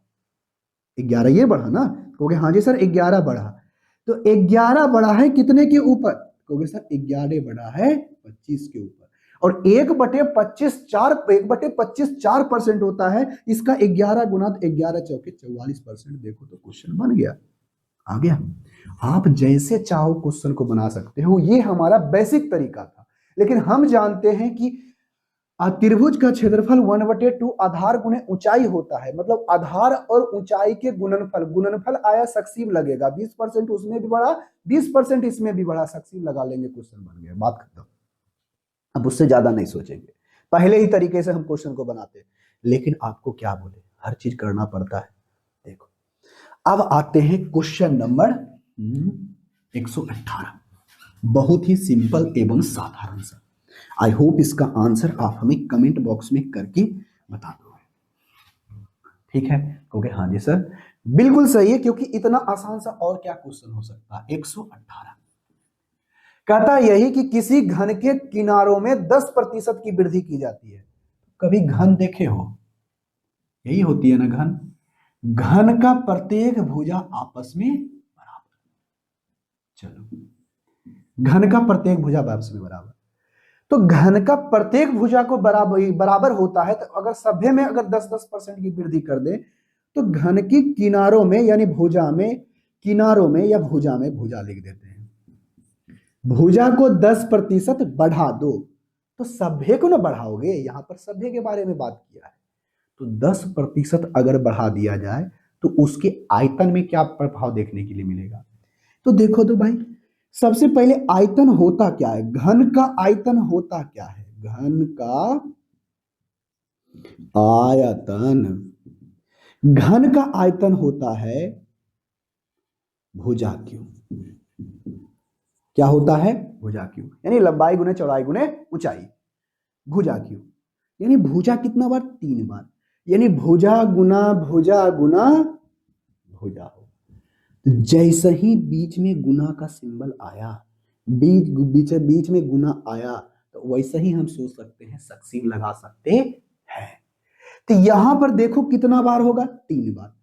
11 ये बढ़ा ना, कहोगे हाँ जी सर 11 बढ़ा। तो 11 बढ़ा है कितने के ऊपर, कहोगे सर 11 बढ़ा है 25 के ऊपर। और 1/25 4% होता है, इसका 11 गुना 11 चौके 44%। देखो तो क्वेश्चन बन गया, आ गया। आप जैसे चाहो क्वेश्चन को बना सकते हो, ये हमारा बेसिक तरीका था। लेकिन हम जानते हैं कि त्रिभुज का क्षेत्रफल 1/2 आधार गुणे ऊंचाई होता है, मतलब आधार और ऊंचाई के गुणनफल, गुणनफल आया सक्सीव लगेगा, 20% उसमें भी बढ़ा 20% इसमें भी बढ़ा, सक्सीव लगा लेंगे, क्वेश्चन बन गया, बात खत्म। अब उससे ज्यादा नहीं सोचेंगे, पहले ही तरीके से हम क्वेश्चन को बनाते हैं। लेकिन आपको क्या बोले, हर चीज करना पड़ता है। देखो अब आते हैं क्वेश्चन नंबर 118, बहुत ही सिंपल एवं साधारण सा। आई होप इसका आंसर आप हमें कमेंट बॉक्स में करके बता दो, ठीक है। कहोगे हाँ जी सर बिल्कुल सही है, क्योंकि इतना आसान सा और क्या क्वेश्चन हो सकता है। 118 कहता यही कि किसी घन के किनारों में 10% की वृद्धि की जाती है। कभी घन देखे हो, यही होती है ना घन, घन का प्रत्येक भुजा आपस में बराबर। चलो घन का प्रत्येक भुजा आपस में बराबर, तो घन का प्रत्येक भुजा को बराबर होता है। तो अगर सभ्य में अगर 10% की वृद्धि कर दे, तो घन की किनारों में यानी भुजा में, किनारों में या भुजा में, भुजा लिख देते हैं, भुजा को 10% बढ़ा दो, तो सभ्य को ना बढ़ाओगे, यहां पर सभ्य के बारे में बात किया है। तो 10% अगर बढ़ा दिया जाए तो उसके आयतन में क्या प्रभाव देखने के लिए मिलेगा। तो देखो तो भाई, सबसे पहले आयतन होता क्या है, घन का आयतन होता क्या है, घन का आयतन, घन का आयतन होता है भुजा क्यूब। क्या होता है, भुजा क्यूब, यानी लंबाई गुने चौड़ाई गुने ऊंचाई, भुजा क्यूब। यानी भुजा कितना बार, 3 बार, यानी भुजा गुना भुजा गुना भुजा हो। तो जैसे ही बीच में गुना का सिंबल आया, बीच में गुना आया, तो वैसे ही हम सोच सकते हैं, सक्सीव लगा सकते हैं। तो यहां पर देखो कितना बार होगा, 3 बार।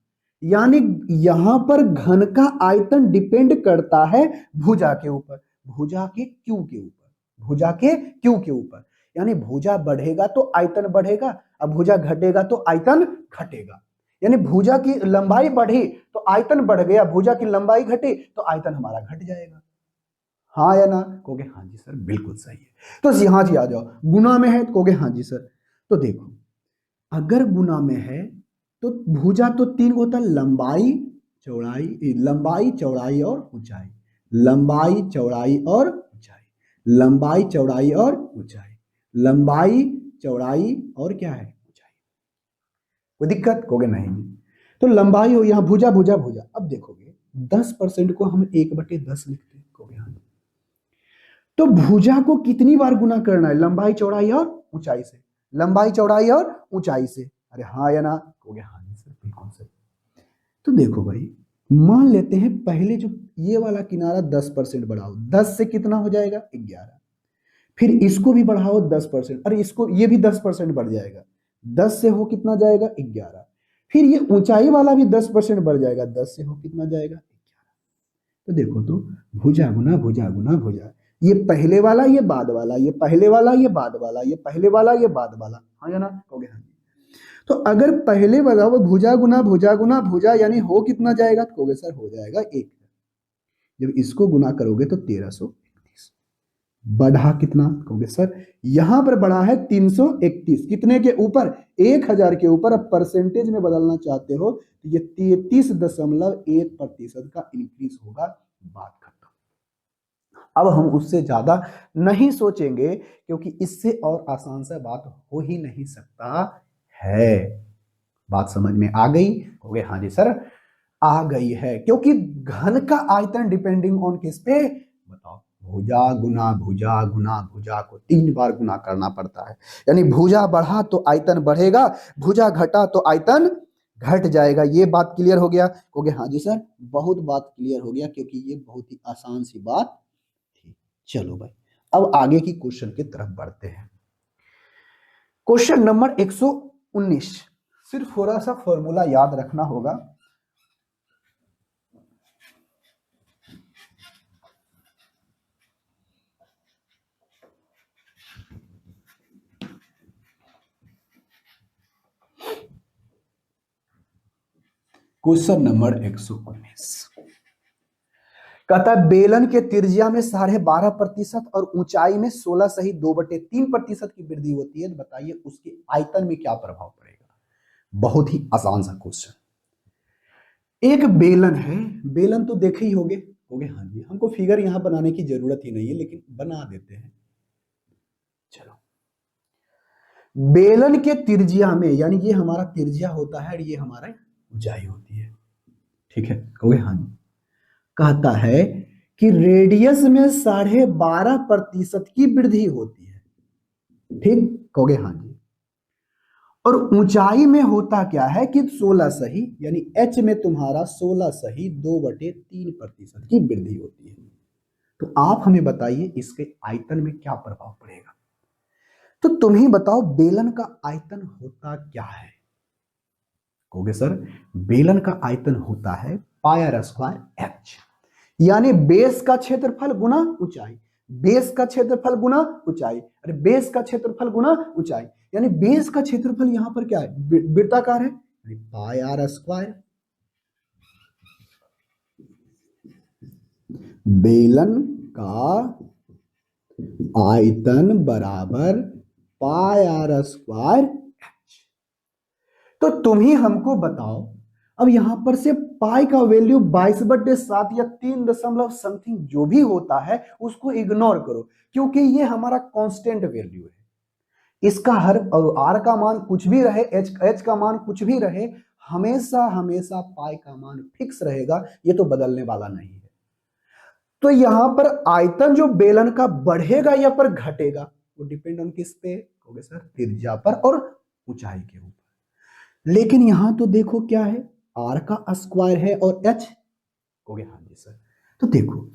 यानी यहां पर घन का आयतन डिपेंड करता है भुजा के ऊपर, भुजा के क्यू के ऊपर, भुजा के क्यू के ऊपर। यानी भुजा बढ़ेगा तो आयतन बढ़ेगा, अब भुजा घटेगा तो आयतन घटेगा। यानी भुजा की लंबाई बढ़ी तो आयतन बढ़ गया, भुजा की लंबाई घटी तो आयतन हमारा घट जाएगा। हाँ या ना, कहोगे हाँ जी सर बिल्कुल सही है। तो यहां जी आ जाओ, गुना में है तो कहोगे हाँ जी सर। तो देखो अगर गुना में है तो भुजा तो 3 होता है, लंबाई चौड़ाई, लंबाई चौड़ाई और ऊंचाई, लंबाई चौड़ाई और ऊंचाई, लंबाई चौड़ाई और ऊंचाई, लंबाई चौड़ाई और क्या है, ऊंचाई। कोई दिक्कत, कहोगे नहीं। तो लंबाई हो, यहां भुजा भुजा भुजा। अब देखोगे 10% को हम 1/10 लिखते हैं, कहोगे हाँ। तो भुजा को कितनी बार गुना करना है, लंबाई चौड़ाई और ऊंचाई से, लंबाई चौड़ाई और ऊंचाई से। अरे हाँ या ना, कहोगे हाँ जी सर बिल्कुल सही। तो देखो भाई, मान लेते हैं पहले जो ये वाला किनारा 10% बढ़ाओ, 10 से कितना हो जाएगा 11, फिर इसको भी बढ़ाओ 10%, अरे इसको ये भी 10% बढ़ जाएगा, 10 से हो कितना जाएगा 11, फिर ये ऊंचाई वाला भी 10% बढ़ जाएगा, 10 से हो कितना जाएगा 11। तो देखो तो भुजा गुना भुजा गुना भुजा, ये पहले वाला ये बाद वाला, ये पहले वाला ये बाद वाला, ये पहले वाला ये बाद वाला, हाँ या ना, कहोगे हाँ। तो अगर पहले वाला वो भुजा गुना भुजा यानी हो कितना जाएगा, तो कहोगे सर हो जाएगा 1। जब इसको गुना करोगे तो 1331। बढ़ा कितना, कहोगे सर यहां पर बढ़ा है 331, कितने के ऊपर, 1000 के ऊपर। अब परसेंटेज में बदलना चाहते हो तो ये 33.1% का इंक्रीज होगा, बात खत्म। अब हम उससे ज्यादा नहीं सोचेंगे क्योंकि इससे और आसान से बात हो ही नहीं सकता है। बात समझ में आ गई? हो गए हाँ जी सर आ गई है, क्योंकि घन का आयतन डिपेंडिंग ऑन किस पे बताओ, भुजा गुना भुजा को 3 बार गुना करना पड़ता है। यानी भुजा बढ़ा तो आयतन बढ़ेगा, भुजा घटा तो आयतन घट जाएगा। ये बात क्लियर हो गया? हो गया हाँ जी सर, बहुत बात क्लियर हो गया, क्योंकि ये बहुत ही आसान सी बात थी। चलो भाई अब आगे की क्वेश्चन की तरफ बढ़ते हैं। क्वेश्चन नंबर 119, सिर्फ थोड़ा सा फॉर्मूला याद रखना होगा। क्वेश्चन नंबर 119 कहता है बेलन के त्रिज्या में 12.5% और ऊंचाई में 16 सही 2/3% की वृद्धि होती है, तो बताइए उसके आयतन में क्या प्रभाव पड़ेगा। बहुत ही आसान सा क्वेश्चन। एक बेलन है, बेलन तो देखे ही होगे हाँ जी, हमको फिगर यहां बनाने की जरूरत ही नहीं है, लेकिन बना देते हैं। चलो बेलन के त्रिज्या में, यानी ये हमारा त्रिज्या होता है और ये हमारा ऊंचाई होती है, ठीक है कहोगे हाँ जी। कहता है कि रेडियस में 12.5% की वृद्धि होती है, ठीक कहोगे हाँ जी। और ऊंचाई में होता क्या है कि 16 सही, यानी एच में तुम्हारा 16 सही 2/3% की वृद्धि होती है। तो आप हमें बताइए इसके आयतन में क्या प्रभाव पड़ेगा। तो तुम ही बताओ बेलन का आयतन होता क्या है। कहोगे सर बेलन का आयतन होता है पाई आर स्क्वायर एच, यानी बेस का क्षेत्रफल गुना ऊंचाई, बेस का क्षेत्रफल गुना ऊंचाई, अरे बेस का क्षेत्रफल गुना ऊंचाई, यानी बेस का क्षेत्रफल यहां पर क्या है वृत्ताकार है, पाई आर स्क्वायर। बेलन का आयतन बराबर पाई आर स्क्वायर। तो तुम ही हमको बताओ, अब यहां पर से पाई का वैल्यू 22/7 या 3 दशमलव समथिंग जो भी होता है उसको इग्नोर करो, क्योंकि ये हमारा कांस्टेंट वैल्यू है। इसका हर आर का मान कुछ भी रहे, एच का मान कुछ भी रहे, हमेशा हमेशा पाई का मान फिक्स रहेगा, ये तो बदलने वाला नहीं है। तो यहां पर आयतन जो बेलन का बढ़ेगा या पर घटेगा वो डिपेंड ऑन किस पे होगा सर, त्रिज्या पर और ऊंचाई के ऊपर। लेकिन यहां तो देखो क्या है, आर का स्क्वायर है और एच हो गया हाँ जी सर। तो देखो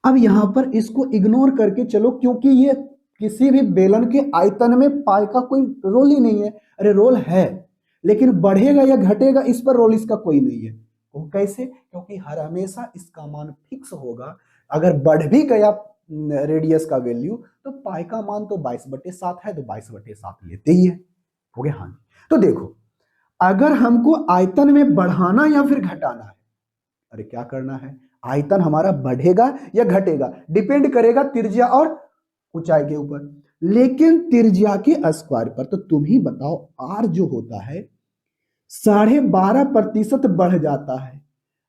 अब यहां पर इसको इग्नोर करके चलो, क्योंकि ये किसी भी बेलन के आयतन में पाई का कोई रोल ही नहीं है। अरे रोल है, लेकिन बढ़ेगा या घटेगा इस पर रोल इसका कोई नहीं है। वो कैसे? क्योंकि हर हमेशा इसका मान फिक्स होगा। अगर बढ़ भी गया रेडियस का वैल्यू तो पाई का मान तो 22/7 है, तो 22/7 लेते ही है। हो गया हाँ। तो देखो अगर हमको आयतन में बढ़ाना या फिर घटाना है, अरे क्या करना है, आयतन हमारा बढ़ेगा या घटेगा डिपेंड करेगा त्रिज्या और ऊंचाई के ऊपर, लेकिन त्रिज्या के स्क्वायर पर। तो तुम ही बताओ आर जो होता है 12.5% बढ़ जाता है।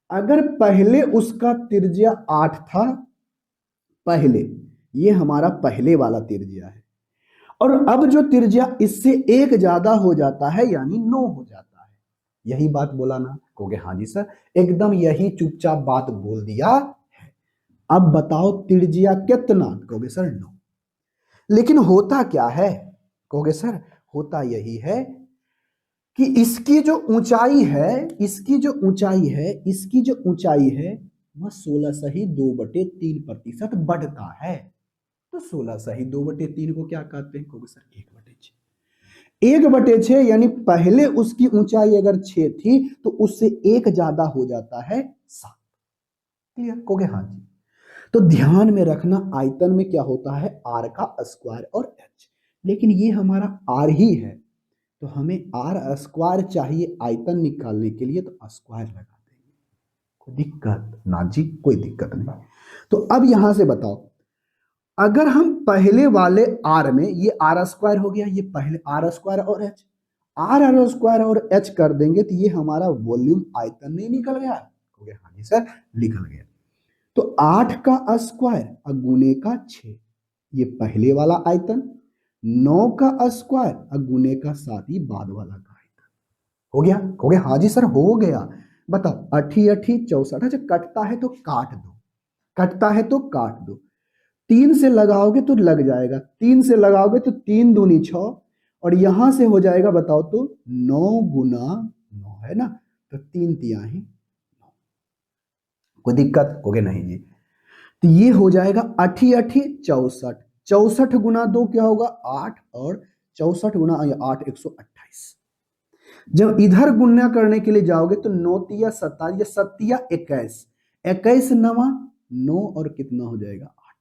अगर पहले उसका त्रिज्या 8 था, पहले ये हमारा पहले वाला त्रिज्या है, और अब जो त्रिज्या इससे एक ज्यादा हो जाता है यानी 9 हो जाता है। यही बात बोला ना? कहोगे हाँ जी सर एकदम यही चुपचाप बात बोल दिया है। अब बताओ त्रिज्या कितना? कहोगे सर 9। लेकिन होता क्या है? कहोगे सर होता यही है कि इसकी जो ऊंचाई है, इसकी जो ऊंचाई है, इसकी जो ऊंचाई है वह 16 सही 2/3% बढ़ता है। तो 16 सही 2/3 को क्या कहते हैं? कहोगे सर 1/6। 1/6 यानी पहले उसकी ऊंचाई अगर 6 थी तो उससे एक ज्यादा हो जाता है 7। क्लियर? कहोगे हाँ जी। तो ध्यान में रखना आयतन में क्या होता है, आर का स्क्वायर और एच, लेकिन ये हमारा आर ही है, तो हमें आर स्क्वायर चाहिए आयतन निकालने के लिए, तो स्क्वायर लगा देंगे। कोई दिक्कत ना जी? कोई दिक्कत नहीं। तो अब यहां से बताओ अगर हम पहले वाले आर में, ये आर स्क्वायर हो गया, ये पहले आर स्क्वायर और एच, आर स्क्वायर और एच कर देंगे तो ये हमारा वॉल्यूम आयतन नहीं निकल गया? हो गया हाँ जी सर निकल गया। तो 8 का स्क्वायर गुने का 6, ये पहले वाला आयतन। 9 का स्क्वायर गुने का 7, ये बाद वाला का आयतन। हो गया? हो गया? हाँ जी सर हो गया। बताओ, 8 8 64। अच्छा, कटता है तो काट दो, कटता है तो काट दो। 3 से लगाओगे तो लग जाएगा, 3 से लगाओगे तो 3 दूनी 6, और यहां से हो जाएगा बताओ तो 9 गुना 9 है ना, तो 3 तिहाई 9। कोई दिक्कत? हो गया? नहीं जी। तो ये हो जाएगा 8 8 64। 64 गुना 2 क्या होगा? 8, और 64 गुना 8 128। जब इधर गुणा करने के लिए जाओगे तो 9 तिया 27, 7 21, 21 नवा 9, और कितना हो जाएगा? 8।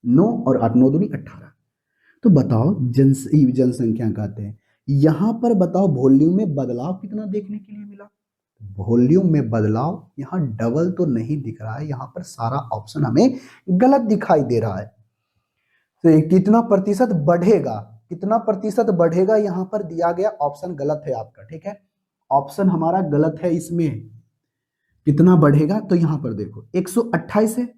9 और 8, 9 दूनी 18। तो बताओ, जनसंख्या कहते हैं। यहां पर बताओ वॉल्यूम में बदलाव कितना देखने के लिए मिला? वॉल्यूम में बदलाव यहां डबल तो नहीं दिख रहा है, यहां पर सारा ऑप्शन हमें गलत दिखाई दे रहा है। तो ये कितना प्रतिशत बढ़ेगा, कितना प्रतिशत बढ़ेगा, यहां पर दिया गया ऑप्शन गलत है आपका, ठीक है? ऑप्शन हमारा गलत है इसमें। कितना बढ़ेगा तो यहां पर देखो 128 है,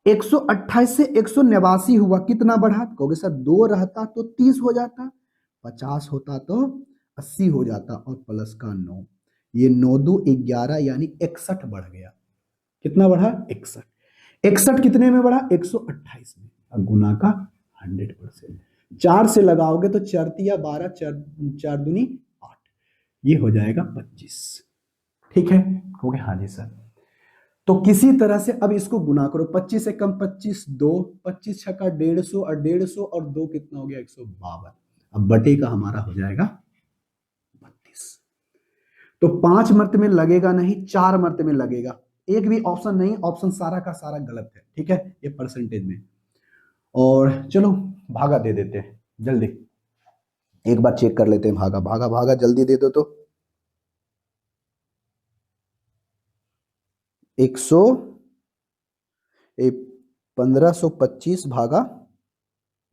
128 से 189 हुआ, कितना बढ़ा? कहोगे सर 2 रहता तो 30 हो जाता, 50 होता तो 80 हो जाता, और प्लस का 9, ये 9 2 11 यानी 61 बढ़ गया। कितना बढ़ा? 61। 61 कितने में बढ़ा? 128 में, और गुना का 100%। 4 से लगाओगे तो 4 तिया 12, 4 दूनी 8, ये हो जाएगा 25। ठीक है? हो गया? हाँ जी सर। तो किसी तरह से अब इसको गुना करो, 25 से कम 25 2, 25 छक्का 150, और 150 और 2 कितना हो गया? 152। अब बटे का हमारा हो जाएगा 32। तो 5 मर्त में लगेगा नहीं, 4 मर्त में लगेगा। एक भी ऑप्शन नहीं, ऑप्शन सारा का सारा गलत है, ठीक है? ये परसेंटेज में। और चलो भागा दे देते हैं जल्दी, एक बार चेक कर लेते हैं। भागा भागा भागा जल्दी दे दो तो। 1525 भागा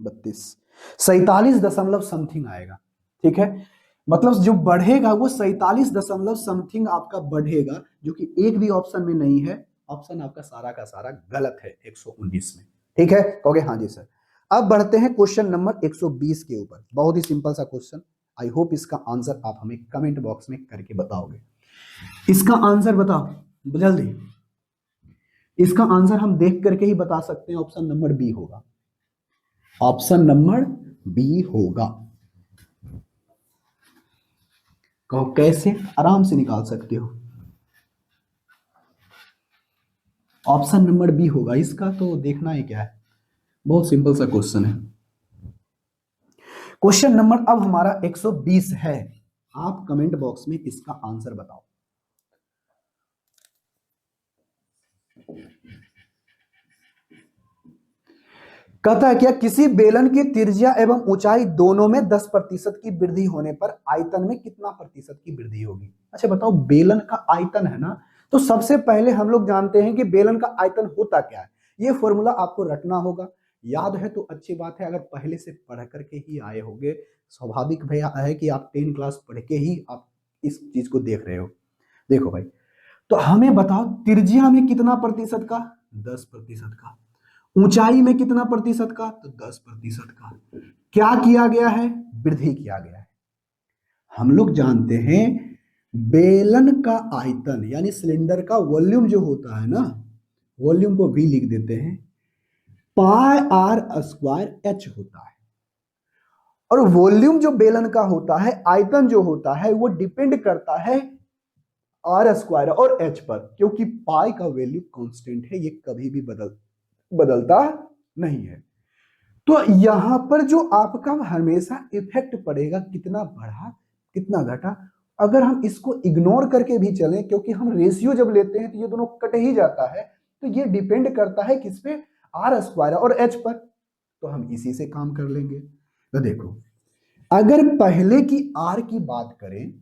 32, 47 दशमलव समथिंग आएगा, ठीक है? मतलब जो बढ़ेगा वो 47 दशमलव समथिंग आपका बढ़ेगा, जो कि एक भी ऑप्शन में नहीं है। ऑप्शन आपका सारा का सारा गलत है 119 में, ठीक है? कहोगे हाँ जी सर। अब बढ़ते हैं क्वेश्चन नंबर 120 के ऊपर। बहुत ही सिंपल सा क्वेश्चन। आई होप इसका आंसर आप हमें कमेंट बॉक्स में करके बताओगे। इसका आंसर बताओ जल्दी। इसका आंसर हम देख करके ही बता सकते हैं, ऑप्शन नंबर बी होगा। ऑप्शन नंबर बी होगा। कहो कैसे? आराम से निकाल सकते हो। ऑप्शन नंबर बी होगा इसका, तो देखना ही क्या है, बहुत सिंपल सा क्वेश्चन है। क्वेश्चन नंबर अब हमारा 120 है। आप कमेंट बॉक्स में इसका आंसर बताओ। कहता है क्या? किसी बेलन की त्रिज्या एवं ऊंचाई दोनों में 10% की वृद्धि होने पर आयतन में कितना प्रतिशत की वृद्धि होगी? अच्छा बताओ, बेलन का आयतन है ना, तो सबसे पहले हम लोग जानते हैं कि बेलन का आयतन होता क्या है। ये फॉर्मूला आपको रटना होगा। याद है तो अच्छी बात है, अगर पहले से पढ़ करके ही आए होंगे, स्वाभाविक भैया है कि आप 10 क्लास पढ़ के ही आप इस चीज को देख रहे हो। देखो भाई, तो हमें बताओ त्रिज्या में कितना प्रतिशत का? 10% का। ऊंचाई में कितना प्रतिशत का? तो 10% का। क्या किया गया है? वृद्धि किया गया है। हम लोग जानते हैं बेलन का आयतन यानी सिलेंडर का वॉल्यूम जो होता है ना, वॉल्यूम को भी लिख देते हैं, पाई आर स्क्वायर एच होता है। और वॉल्यूम जो बेलन का होता है, आयतन जो होता है, वो डिपेंड करता है आर स्क्वायर और एच पर, क्योंकि पाई का वैल्यू कांस्टेंट है, ये कभी भी बदलता नहीं है। तो यहां पर जो आपका हमेशा इफेक्ट पड़ेगा, कितना बढ़ा कितना घटा, अगर हम इसको इग्नोर करके भी चलें, क्योंकि हम रेशियो जब लेते हैं तो ये दोनों कट ही जाता है, तो ये डिपेंड करता है किस पे? आर स्क्वायर और एच पर। तो हम इसी से काम कर लेंगे। तो देखो, अगर पहले की आर की बात करें,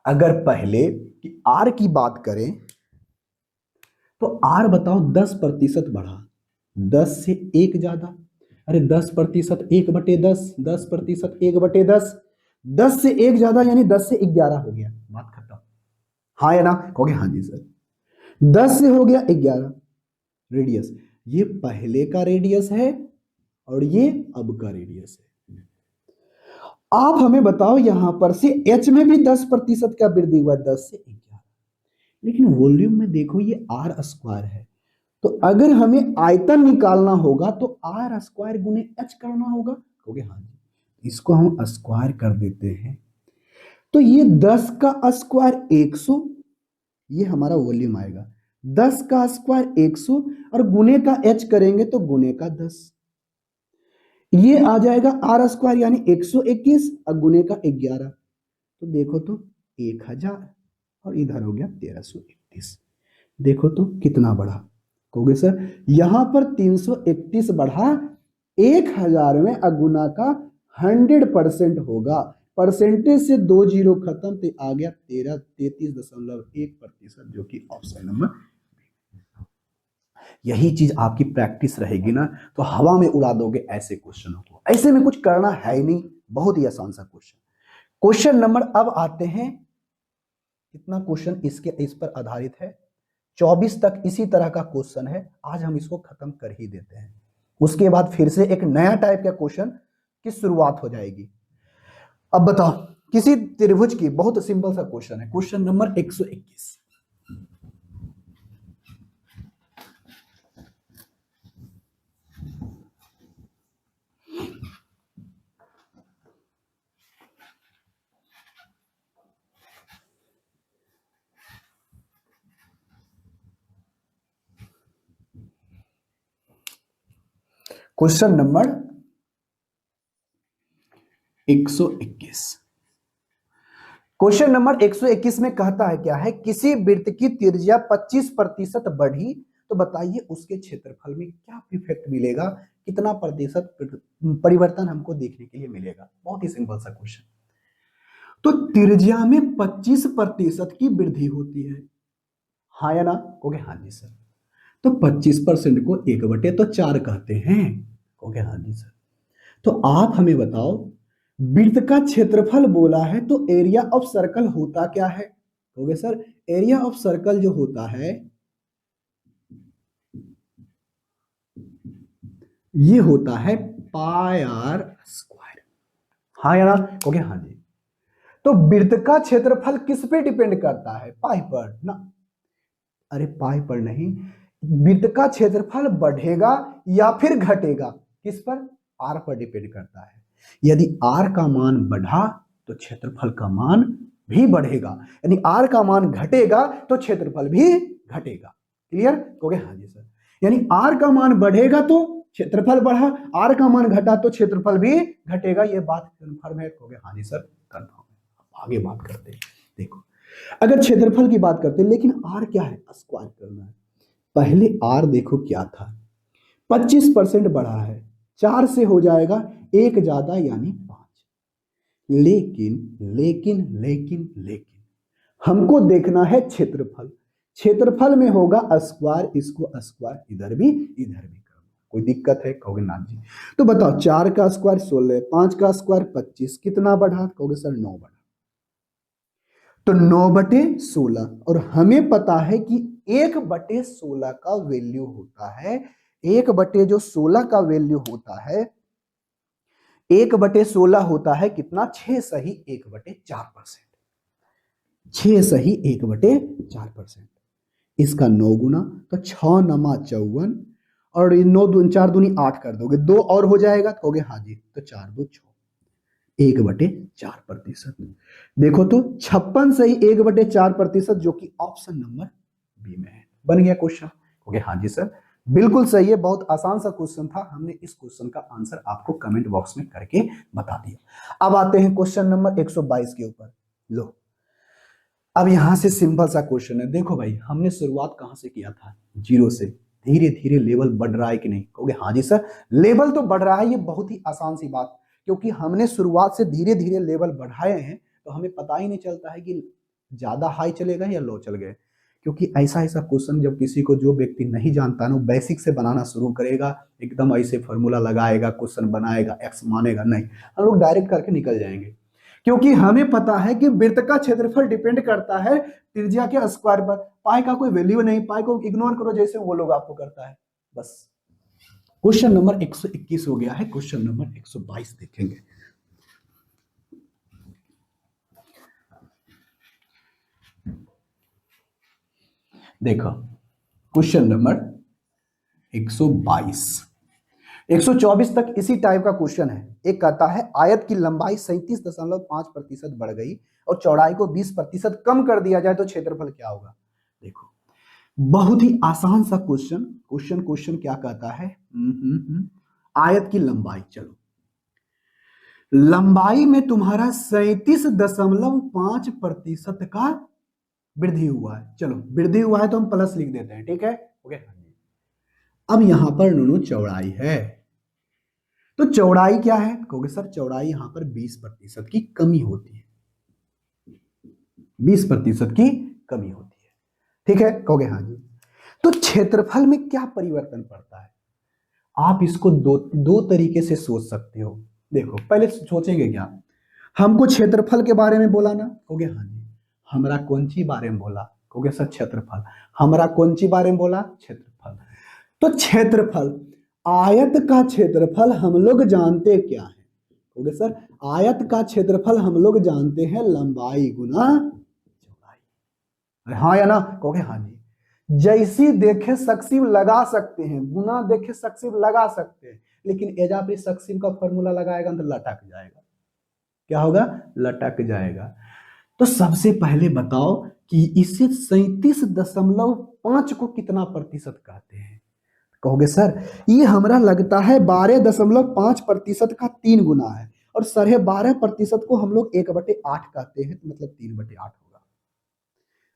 अगर पहले की आर की बात करें, तो आर बताओ 10% बढ़ा, 10 से 1 ज्यादा। अरे 10% 1/10, 10% 1/10, 10 से 1 ज्यादा यानी 10 से 11 हो गया, बात खत्म। हाँ या ना? कहोगे हाँ जी सर। 10 से हो गया 11 रेडियस। ये पहले का रेडियस है और ये अब का रेडियस है। आप हमें बताओ यहां पर से h में भी 10% का वृद्धि हुआ, 10 से 11, लेकिन वॉल्यूम में देखो ये आर स्क्वायर है। तो अगर हमें आयतन निकालना होगा तो आर स्क्वायर गुने एच करना होगा, कहोगे हाँ जी। इसको हम स्क्वायर कर देते हैं, तो ये 10 का स्क्वायर 100, ये हमारा वॉल्यूम आएगा। 10 का स्क्वायर 100 और गुने का एच करेंगे तो गुने का 10, ये आ जाएगा आर स्क्वायर यानी 121 और गुने का 11, तो देखो तो 1000 और इधर हो गया 1331। देखो तो कितना बढ़ा, कहोगे सर यहां पर 331 बढ़ा, 1000 में अगुना का 100% होगा, परसेंटेज से 2 जीरो खत्म, तो आ गया 33.1%, जो कि ऑप्शन नंबर। यही चीज आपकी प्रैक्टिस रहेगी ना तो हवा में उड़ा दोगे ऐसे क्वेश्चनों को। ऐसे में कुछ करना है ही नहीं, बहुत ही आसान सा क्वेश्चन। क्वेश्चन नंबर अब आते हैं, कितना क्वेश्चन इस पर आधारित है, 24 तक इसी तरह का क्वेश्चन है। आज हम इसको खत्म कर ही देते हैं, उसके बाद फिर से एक नया टाइप का क्वेश्चन की शुरुआत हो जाएगी। अब बताओ, किसी त्रिभुज की, बहुत सिंपल सा क्वेश्चन है, question number 121। Question number 121। Question number 121 में कहता है क्या है, किसी वृत्त की त्रिज्या 25% बढ़ी तो बताइए उसके क्षेत्रफल में क्या इफेक्ट मिलेगा, कितना प्रतिशत परिवर्तन हमको देखने के लिए मिलेगा। बहुत ही सिंपल सा क्वेश्चन। तो त्रिज्या में 25% की वृद्धि होती है, हाँ या ना, कहोगे हाँ जी सर। तो 25% को 1/4 कहते हैं, कहोगे हाँ जी सर। तो आप हमें बताओ, वृत्त का क्षेत्रफल बोला है तो एरिया ऑफ सर्कल होता क्या है, कहोगे सर एरिया ऑफ सर्कल जो होता है ये होता है पाई आर स्क्वायर, हाँ या ना, कहोगे हाँ जी। तो वृत्त का क्षेत्रफल किस पे डिपेंड करता है, पाई पर ना, अरे पाई पर नहीं, वृत्त का क्षेत्रफल बढ़ेगा या फिर घटेगा, किस पर, आर पर डिपेंड करता है। यदि आर का मान बढ़ा तो क्षेत्रफल का मान भी बढ़ेगा, यानी आर का मान घटेगा तो क्षेत्रफल भी घटेगा। क्लियर, कहोगे हाँ जी सर। यानी आर का मान बढ़ेगा तो क्षेत्रफल बढ़ा, आर का मान घटा तो क्षेत्रफल भी घटेगा, ये बात कन्फर्म है, कहोगे हाँ जी सर कन्फर्म है। आगे बात करते हैं, देखो अगर क्षेत्रफल की बात करते हैं, लेकिन आर क्या है, स्क्वायर करना है। पहले आर देखो क्या था, 25% बढ़ा है, 4 से हो जाएगा 1 ज्यादा यानी 5। लेकिन लेकिन लेकिन लेकिन हमको देखना है क्षेत्रफल, क्षेत्रफल में होगा स्क्वायर, इसको स्क्वायर इधर भी करना, कोई दिक्कत है, कहोगे ना जी। तो बताओ 4 का स्क्वायर 16, 5 का स्क्वायर 25, कितना बढ़ा, कहोगे सर 9 बढ़ा। तो 9/16, और हमें पता है कि 1/16 का वैल्यू होता है, 1/16 का वैल्यू होता है, 1/16 होता है कितना, 6 सही 1/4%, 6 सही 1/4%। इसका 9 गुना, तो 6 नमा 54, और 9 दूनी 4 दूनी 8 कर दोगे, 2 और हो जाएगा, कहोगे हाँ जी, तो 4 2 6, 1/4%। देखो तो 56 सही 1/4%, जो कि ऑप्शन नंबर बी में है। बन गया क्वेश्चन, ओके हाँ जी सर बिल्कुल सही है, बहुत आसान सा क्वेश्चन था, हमने इस क्वेश्चन का आंसर आपको कमेंट बॉक्स में करके बता दिया। अब आते हैं क्वेश्चन नंबर 122 के ऊपर। लो अब यहां से सिंपल सा क्वेश्चन है, देखो भाई हमने शुरुआत कहां से किया था, 0 से, धीरे धीरे लेवल बढ़ रहा है कि नहीं, कहोगे हाँ जी सर लेवल तो बढ़ रहा है, ये बहुत ही आसान सी बात, क्योंकि हमने शुरुआत से धीरे धीरे लेवल बढ़ाए हैं, तो हमें पता ही नहीं चलता है कि ज्यादा हाई चले गए या लो चल गए। क्योंकि ऐसा ऐसा क्वेश्चन जब किसी को, जो व्यक्ति नहीं जानता ना, बेसिक से बनाना शुरू करेगा, एकदम ऐसे फॉर्मूला लगाएगा, क्वेश्चन बनाएगा, एक्स मानेगा, नहीं, हम लोग डायरेक्ट करके निकल जाएंगे। क्योंकि हमें पता है कि वृत्त का क्षेत्रफल डिपेंड करता है त्रिज्या के स्क्वायर पर। पाई का कोई वैल्यू नहीं, पाई को इग्नोर करो जैसे वो लोग आपको करता है बस। क्वेश्चन नंबर 121 हो गया है, क्वेश्चन नंबर 122 देखेंगे। देखो क्वेश्चन नंबर 122, 124 तक इसी टाइप का क्वेश्चन है। एक कहता है आयत की लंबाई 37.5% बढ़ गई और चौड़ाई को 20% कम कर दिया जाए तो क्षेत्रफल क्या होगा। देखो बहुत ही आसान सा क्वेश्चन। क्वेश्चन क्या कहता है, आयत की लंबाई, चलो लंबाई में तुम्हारा 37.5% का वृद्धि हुआ है। चलो वृद्धि हुआ है तो हम प्लस लिख देते हैं, ठीक है, ओके। अब यहां पर नुनु चौड़ाई है, तो चौड़ाई क्या है, कहोगे सर चौड़ाई यहां पर 20% की कमी होती है, 20% की कमी होती है, ठीक है, कहोगे हाँ जी। तो क्षेत्रफल में क्या परिवर्तन पड़ता है, आप इसको दो तरीके से सोच सकते हो। देखो पहले सोचेंगे क्या, हमको क्षेत्रफल के बारे में बोला ना, कहोगे हाँ जी। हमरा कौन सी बारे में बोला, कहोगे सर क्षेत्रफल। हमरा कौन सी बारे में बोला, क्षेत्रफल। तो क्षेत्रफल, आयत का क्षेत्रफल हम लोग जानते क्या है, कहोगे सर आयत का क्षेत्रफल हम लोग जानते हैं लंबाई गुना चौड़ाई। हाँ या ना, कहोगे हाँ जी। जैसी देखे सक्सिम लगा सकते हैं, गुना देखे सक्सिम लगा सकते हैं, लेकिन एजा पे सक्सिम का फॉर्मूला लगाएगा तो लटक जाएगा। क्या होगा, लटक जाएगा। तो सबसे पहले बताओ कि इसे 37.5 को कितना प्रतिशत कहते हैं, कहोगे सर ये हमरा लगता है 12.5% का 3 गुना है, और 12.5% को हम लोग 1/8 कहते हैं, तो मतलब 3/8 होगा।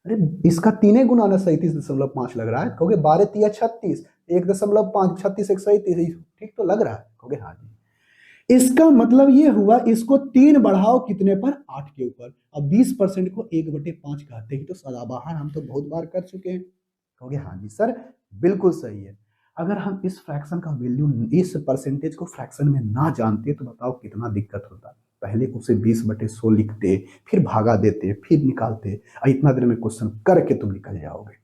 अरे इसका 3 गुना ना 37.5 लग रहा है, कहोगे 12 तिया 36, 1.5 36 137, ठीक तो लग रहा है, कहोगे हाँ जी। इसका मतलब ये हुआ इसको 3 बढ़ाओ कितने पर, 8 के ऊपर। अब 20% को 1/5 कहते हैं, तो सदाबहार हम तो बहुत बार कर चुके हैं, कहोगे हाँ जी सर बिल्कुल सही है। अगर हम इस फ्रैक्शन का वैल्यू, इस परसेंटेज को फ्रैक्शन में ना जानते तो बताओ कितना दिक्कत होता। पहले उसे 20/100 लिखते, फिर भागा देते, फिर निकालते, और इतना देर में क्वेश्चन करके तुम निकल जाओगे।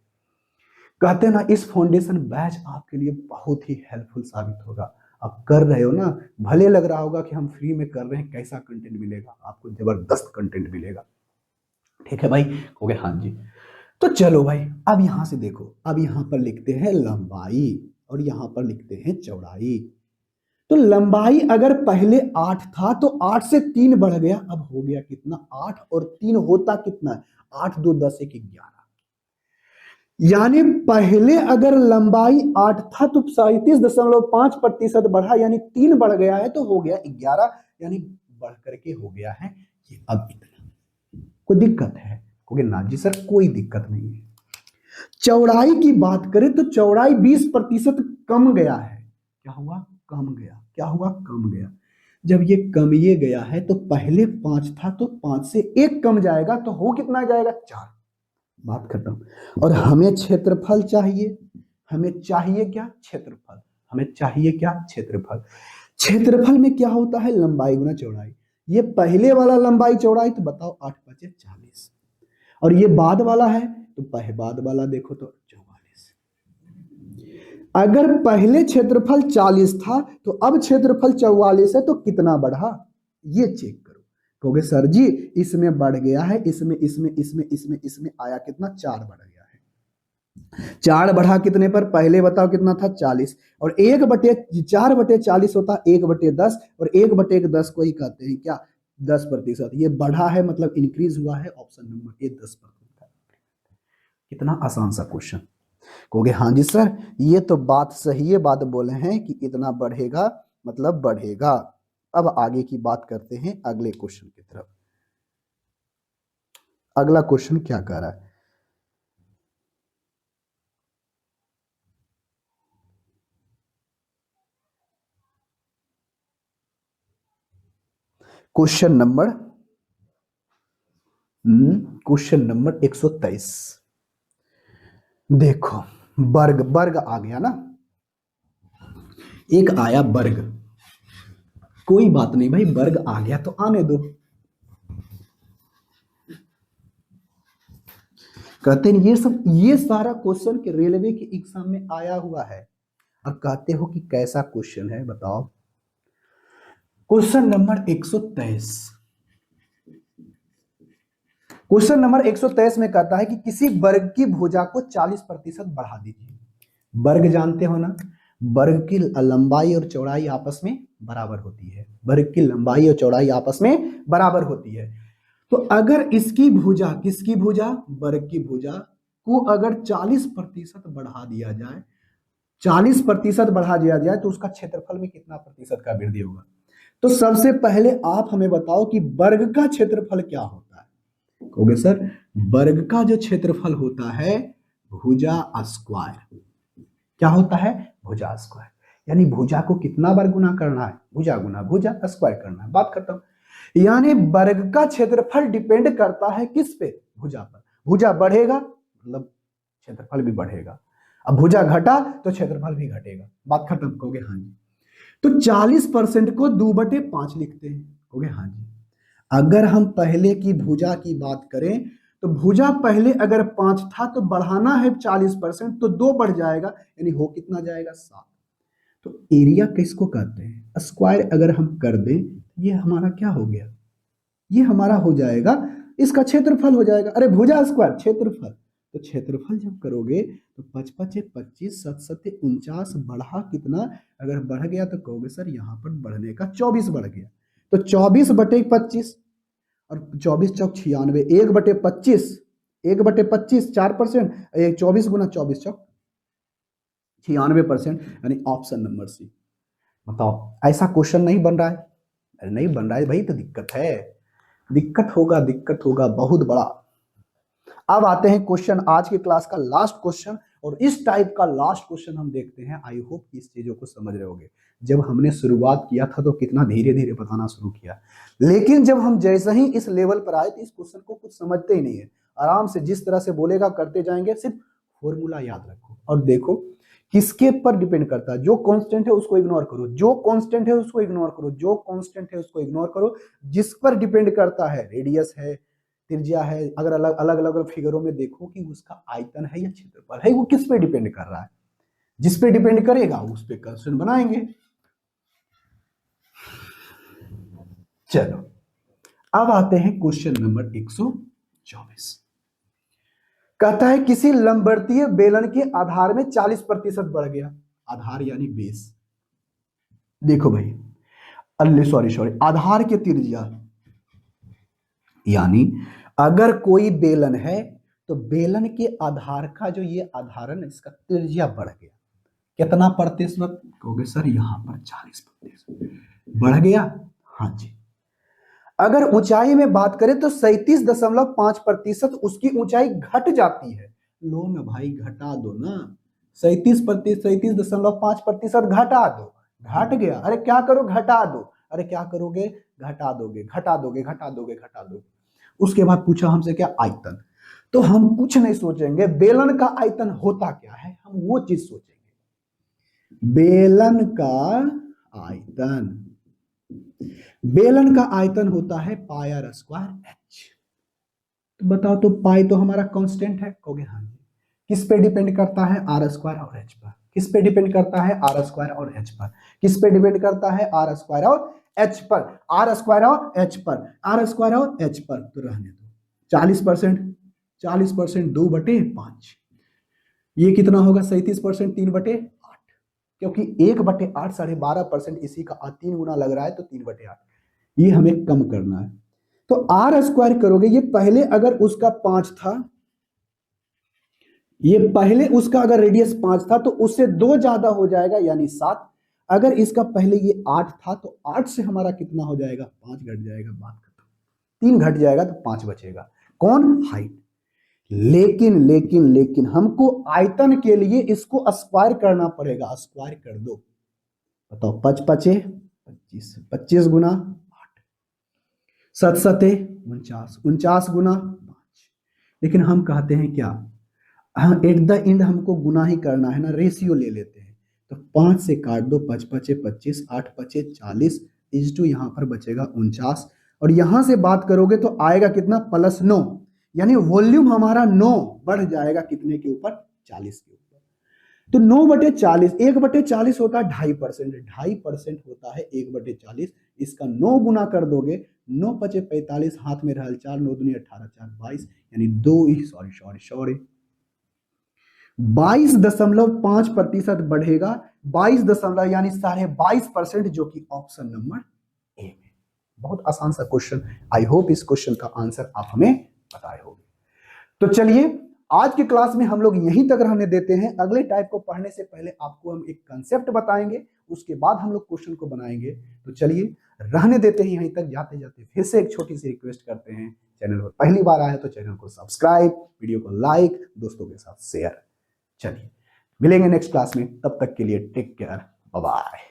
कहते हैं ना इस फाउंडेशन बैच आपके लिए बहुत ही हेल्पफुल साबित होगा। आप कर रहे हो ना, भले लग रहा होगा कि हम फ्री में कर रहे हैं, कैसा कंटेंट मिलेगा आपको, जबरदस्त कंटेंट मिलेगा, ठीक है भाई, कहोगे हाँ जी। तो चलो भाई अब यहां से देखो, अब यहां पर लिखते हैं लंबाई और यहां पर लिखते हैं चौड़ाई। तो लंबाई अगर पहले 8 था तो 8 से 3 बढ़ गया, अब हो गया कितना, 8 और 3 होता कितना, 8 2 10 1 11। यानी पहले अगर लंबाई 8 था तो 37.5% बढ़ा, यानी 3 बढ़ गया है तो हो गया 11, यानी बढ़ करके हो गया है ये अब इतना। कोई दिक्कत है, क्योंकि ना जी सर कोई दिक्कत नहीं है। चौड़ाई की बात करें तो चौड़ाई 20% कम गया है, क्या हुआ, कम गया, क्या हुआ, कम गया। जब ये कमिए गया है तो पहले 5 था तो 5 से 1 कम जाएगा, तो हो कितना जाएगा, 4, बात खत्म। और हमें क्षेत्रफल चाहिए, हमें चाहिए क्या, क्षेत्रफल, हमें चाहिए क्या, क्षेत्रफल। क्षेत्रफल में क्या होता है, लंबाई गुना चौड़ाई। ये पहले वाला लंबाई चौड़ाई, तो बताओ 8 5 40, और ये बाद वाला है तो बाद वाला देखो तो 44। अगर पहले क्षेत्रफल 40 था तो अब क्षेत्रफल 44 है, तो कितना बढ़ा, ये चेक करो। कहोगे सर जी इसमें बढ़ गया है, इसमें इसमें इसमें इसमें इसमें आया कितना, 4 बढ़ गया है। 4 बढ़ा कितने पर, पहले बताओ कितना था, 40, और 1/4 होता 1/10, और 1/10 को ही कहते हैं क्या, 10%। ये बढ़ा है मतलब इंक्रीज हुआ है, ऑप्शन नंबर ए 10%। कितना आसान सा क्वेश्चन, कहोगे हाँ जी सर ये तो बात सही है, बात बोले हैं कि इतना बढ़ेगा मतलब बढ़ेगा। अब आगे की बात करते हैं अगले क्वेश्चन की तरफ। अगला क्वेश्चन क्या कह रहा है, क्वेश्चन नंबर 123। देखो वर्ग, वर्ग आ गया ना, एक आया वर्ग, कोई बात नहीं भाई वर्ग आ गया तो आने दो। कहते हैं ये सारा क्वेश्चन के रेलवे के एग्जाम में आया हुआ है। अब कहते हो कि कैसा क्वेश्चन है, बताओ। क्वेश्चन नंबर 123, क्वेश्चन नंबर 123 में कहता है कि किसी वर्ग की भुजा को 40% बढ़ा दीजिए। वर्ग जानते हो ना, वर्ग की लंबाई और चौड़ाई आपस में बराबर होती है। वर्ग की लंबाई और चौड़ाई आपस में बराबर होती है। तो अगर इसकी भुजा, किसकी भुजा, वर्ग की भुजा को अगर 40% बढ़ा दिया जाए, 40% बढ़ा दिया जाए तो उसका क्षेत्रफल में कितना प्रतिशत का वृद्धि होगा। तो सबसे पहले आप हमें बताओ कि वर्ग का क्षेत्रफल क्या होता है। कहोगे सर वर्ग का जो क्षेत्रफल होता है भुजा स्क्वायर। क्या होता है, भुजा स्क्वायर। यानी भुजा को कितना बार गुना करना है, भुजा गुना भुजा स्क्वायर करना है। बात करता हूं, यानी वर्ग का क्षेत्रफल डिपेंड करता है किस पे, भुजा पर। भुजा बढ़ेगा मतलब क्षेत्रफल भी बढ़ेगा, अब भुजा घटा तो क्षेत्रफल भी घटेगा। बात खत्म। कहोगे हाँ जी। तो 40% को 2/5 लिखते हैं। कहोगे हाँ जी। अगर हम पहले की भुजा की बात करें तो भुजा पहले अगर 5 था तो बढ़ाना है 40%, तो 2 बढ़ जाएगा, यानी हो कितना जाएगा, 7। तो एरिया किसको कहते हैं, स्क्वायर अगर हम कर दें, ये हमारा क्या हो गया, ये हमारा हो जाएगा, इसका क्षेत्रफल हो जाएगा। अरे भुजा स्क्वायर क्षेत्रफल, तो क्षेत्रफल जब करोगे तो 5 5 25, 7 7 49, बढ़ा कितना, अगर बढ़ गया तो कहोगे सर यहाँ पर बढ़ने का 24 बढ़ गया, तो 24/25, और 24 चौक 96, 1/25, 1/25 4%, 24 गुना 24 चौक 96%, यानी ऑप्शन नंबर सी। बताओ ऐसा क्वेश्चन नहीं बन रहा है, अरे नहीं बन रहा है भाई तो दिक्कत है, दिक्कत होगा बहुत बड़ा। अब आते हैं क्वेश्चन, आज के क्लास का लास्ट क्वेश्चन, और इस टाइप का लास्ट क्वेश्चन हम देखते हैं। आई होप कि इस चीजों को समझ रहे होगे। जब हमने शुरुआत किया था तो कितना धीरे धीरे बताना शुरू किया, लेकिन जब हम जैसे ही इस लेवल पर आए तो इस क्वेश्चन को कुछ समझते ही नहीं है। आराम से जिस तरह से बोलेगा करते जाएंगे, सिर्फ फॉर्मूला याद रखो और देखो किसके पर डिपेंड करता है। जो कांस्टेंट है उसको इग्नोर करो, जो कांस्टेंट है उसको इग्नोर करो, जो कांस्टेंट है उसको इग्नोर करो। जिस पर डिपेंड करता है, रेडियस है, त्रिज्या है, अगर अलग अलग अलग फिगरों में देखो कि उसका आयतन है या क्षेत्रफल है, वो किस पे डिपेंड कर रहा है। जिस पे डिपेंड करेगा उस पे क्वेश्चन बनाएंगे। चलो अब आते हैं क्वेश्चन नंबर 124। कहता है किसी लंबवर्तीय बेलन के आधार में 40% बढ़ गया। आधार यानी बेस। देखो भाई, अल्ले सॉरी आधार के त्रिज्या, यानी अगर कोई बेलन है तो बेलन के आधार का जो ये आधार है ना, इसका त्रिज्या बढ़ गया। कितना प्रतिशत, कहोगे सर यहां पर 40% बढ़ गया। हाँ जी। अगर ऊंचाई में बात करें तो 37.5% उसकी ऊंचाई घट जाती है। लो ना भाई घटा दो ना, 37.5% घटा दो, घट गया। अरे क्या करो, घटा दो। अरे क्या करोगे, घटा दोगे, घटा दोगे, घटा दोगे, घटा दोगे। उसके बाद पूछा हमसे क्या, आयतन। तो हम कुछ नहीं सोचेंगे, बेलन का आयतन होता क्या है, हम वो चीज सोचेंगे। बेलन का आयतन, बेलन का आयतन होता है पाई आर स्क्वायर एच। तो बताओ, तो पाई तो हमारा कांस्टेंट है, कहोगे हाँ जी। किस पे डिपेंड करता है, आर स्क्वायर और एच पर। किस पे डिपेंड करता है, आर स्क्वायर और एच पर। किस पे डिपेंड करता है, आर स्क्वायर और एच पर, आर स्क्वायर और एच पर, आर स्क्वायर और एच पर। तो रहने दो, 40%, 40% 2/5, ये कितना होगा, 37%, 3/8, क्योंकि 1/8 12.5%, इसी का 3 गुना लग रहा है, तो 3/8 ये हमें कम करना है। तो आर स्क्वायर करोगे, ये पहले अगर उसका 5 था, ये पहले उसका अगर रेडियस 5 था तो उससे 2 ज्यादा हो जाएगा यानी 7। अगर इसका पहले ये 8 था तो 8 से हमारा कितना हो जाएगा, 5 घट जाएगा। बात खत्म। 3 घट जाएगा तो 5 बचेगा। कौन, हाइट। लेकिन लेकिन लेकिन हमको आयतन के लिए इसको स्क्वायर करना पड़ेगा। स्क्वायर कर दो, बताओ 5 5 25, 25 गुना 8, 7 7 49, 49 गुना 5। लेकिन हम कहते हैं क्या, हम एट द एंड हमको गुना ही करना है ना, रेशियो ले लेते हैं। तो 5 से काट दो, 5 5 25, 8 5 40, इस टू यहाँ पर बचेगा 49, और यहां से बात करोगे तो आएगा कितना, +9, यानी वॉल्यूम हमारा 9 बढ़ जाएगा कितने के ऊपर, 40 के ऊपर। तो 9/40, 1/40 होता है 2.5%, 2.5% होता है 1/40। इसका 9 गुना कर दोगे, 9×5 = 45, हाथ में रहल 4, 9 दूनी 18, 4 22, यानी 22.5% बढ़ेगा, 22 दशमलव यानी 22.5%, जो कि ऑप्शन नंबर ए में। बहुत आसान सा क्वेश्चन। आई होप इस क्वेश्चन का आंसर आप हमें बताए होंगे। तो चलिए आज की क्लास में हम लोग यहीं तक रहने देते हैं। अगले टाइप को पढ़ने से पहले आपको हम एक कंसेप्ट बताएंगे, उसके बाद हम लोग क्वेश्चन को बनाएंगे। तो चलिए रहने देते हैं यहीं तक। जाते जाते फिर से एक छोटी सी रिक्वेस्ट करते हैं, चैनल पर पहली बार आए तो चैनल को सब्सक्राइब, वीडियो को लाइक, दोस्तों के साथ शेयर। चलिए मिलेंगे नेक्स्ट क्लास में, तब तक के लिए टेक केयर, बाय बाय।